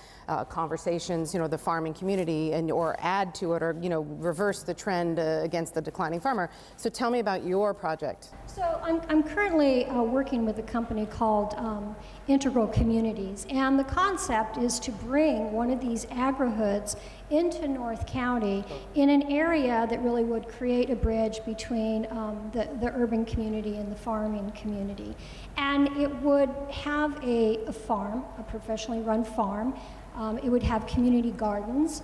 conversations, the farming community or add to it or, reverse the trend against the declining farmer. So tell me about your project. So I'm currently working with a company called Integral Communities, and the concept is to bring one of these agri-hoods into North County in an area that really would create a bridge between the urban community and the farming community. And it would have a farm, a professionally run farm. It would have community gardens.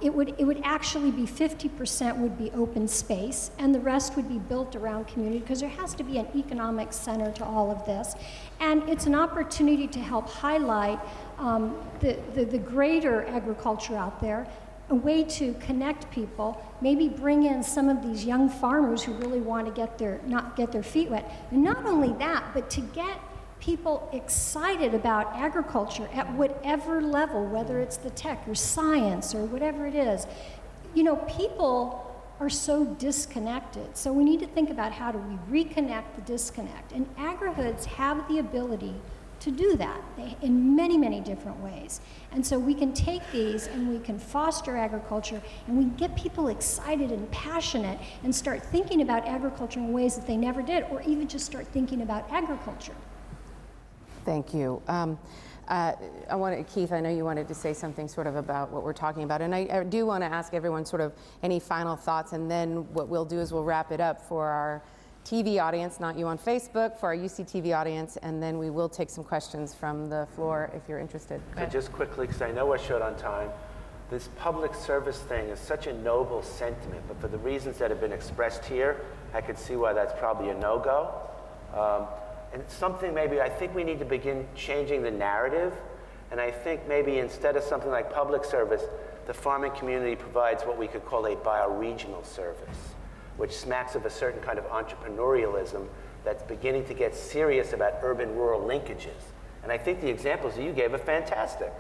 It would actually be 50% would be open space, and the rest would be built around community, because there has to be an economic center to all of this. And it's an opportunity to help highlight the greater agriculture out there, a way to connect people, maybe bring in some of these young farmers who really want to not get their feet wet. And not only that, but to get people excited about agriculture at whatever level, whether it's the tech or science or whatever it is. People are so disconnected. So we need to think about how do we reconnect the disconnect. And agri-hoods have the ability to do that in many, many different ways. And so we can take these and we can foster agriculture, and we get people excited and passionate and start thinking about agriculture in ways that they never did, or even just start thinking about agriculture. Thank you. Keith, I know you wanted to say something sort of about what we're talking about, and I do want to ask everyone sort of any final thoughts, and then what we'll do is we'll wrap it up for our TV audience, not you on Facebook, for our UCTV audience, and then we will take some questions from the floor if you're interested. So just quickly, because I know we're short on time, this public service thing is such a noble sentiment, but for the reasons that have been expressed here, I could see why that's probably a no-go. And it's something maybe I think we need to begin changing the narrative, and I think maybe instead of something like public service, the farming community provides what we could call a bioregional service. which smacks of a certain kind of entrepreneurialism that's beginning to get serious about urban-rural linkages. And I think the examples that you gave are fantastic.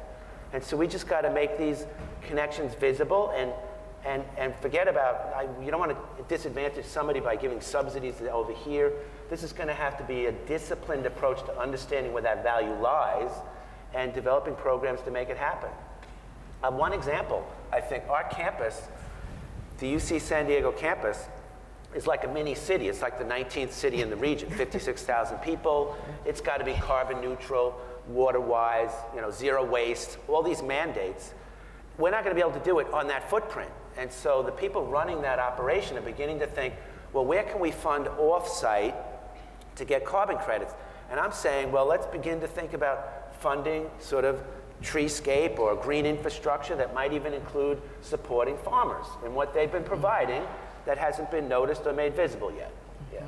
And so we just got to make these connections visible and forget about, you don't want to disadvantage somebody by giving subsidies over here. This is going to have to be a disciplined approach to understanding where that value lies and developing programs to make it happen. One example, I think our campus, the UC San Diego campus, is like a mini city. It's like the 19th city in the region, 56,000 people. It's got to be carbon neutral, water-wise, zero waste, all these mandates. We're not going to be able to do it on that footprint. And so the people running that operation are beginning to think, well, where can we fund off-site to get carbon credits? And I'm saying, well, let's begin to think about funding sort of treescape or green infrastructure that might even include supporting farmers and what they've been providing that hasn't been noticed or made visible yet. Yeah.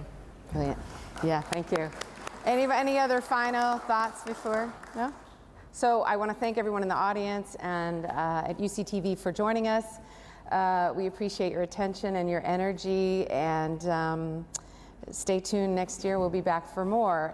Brilliant. Yeah, thank you. Any other final thoughts before? No? So I want to thank everyone in the audience and at UCTV for joining us. We appreciate your attention and your energy, and stay tuned. Next year we'll be back for more.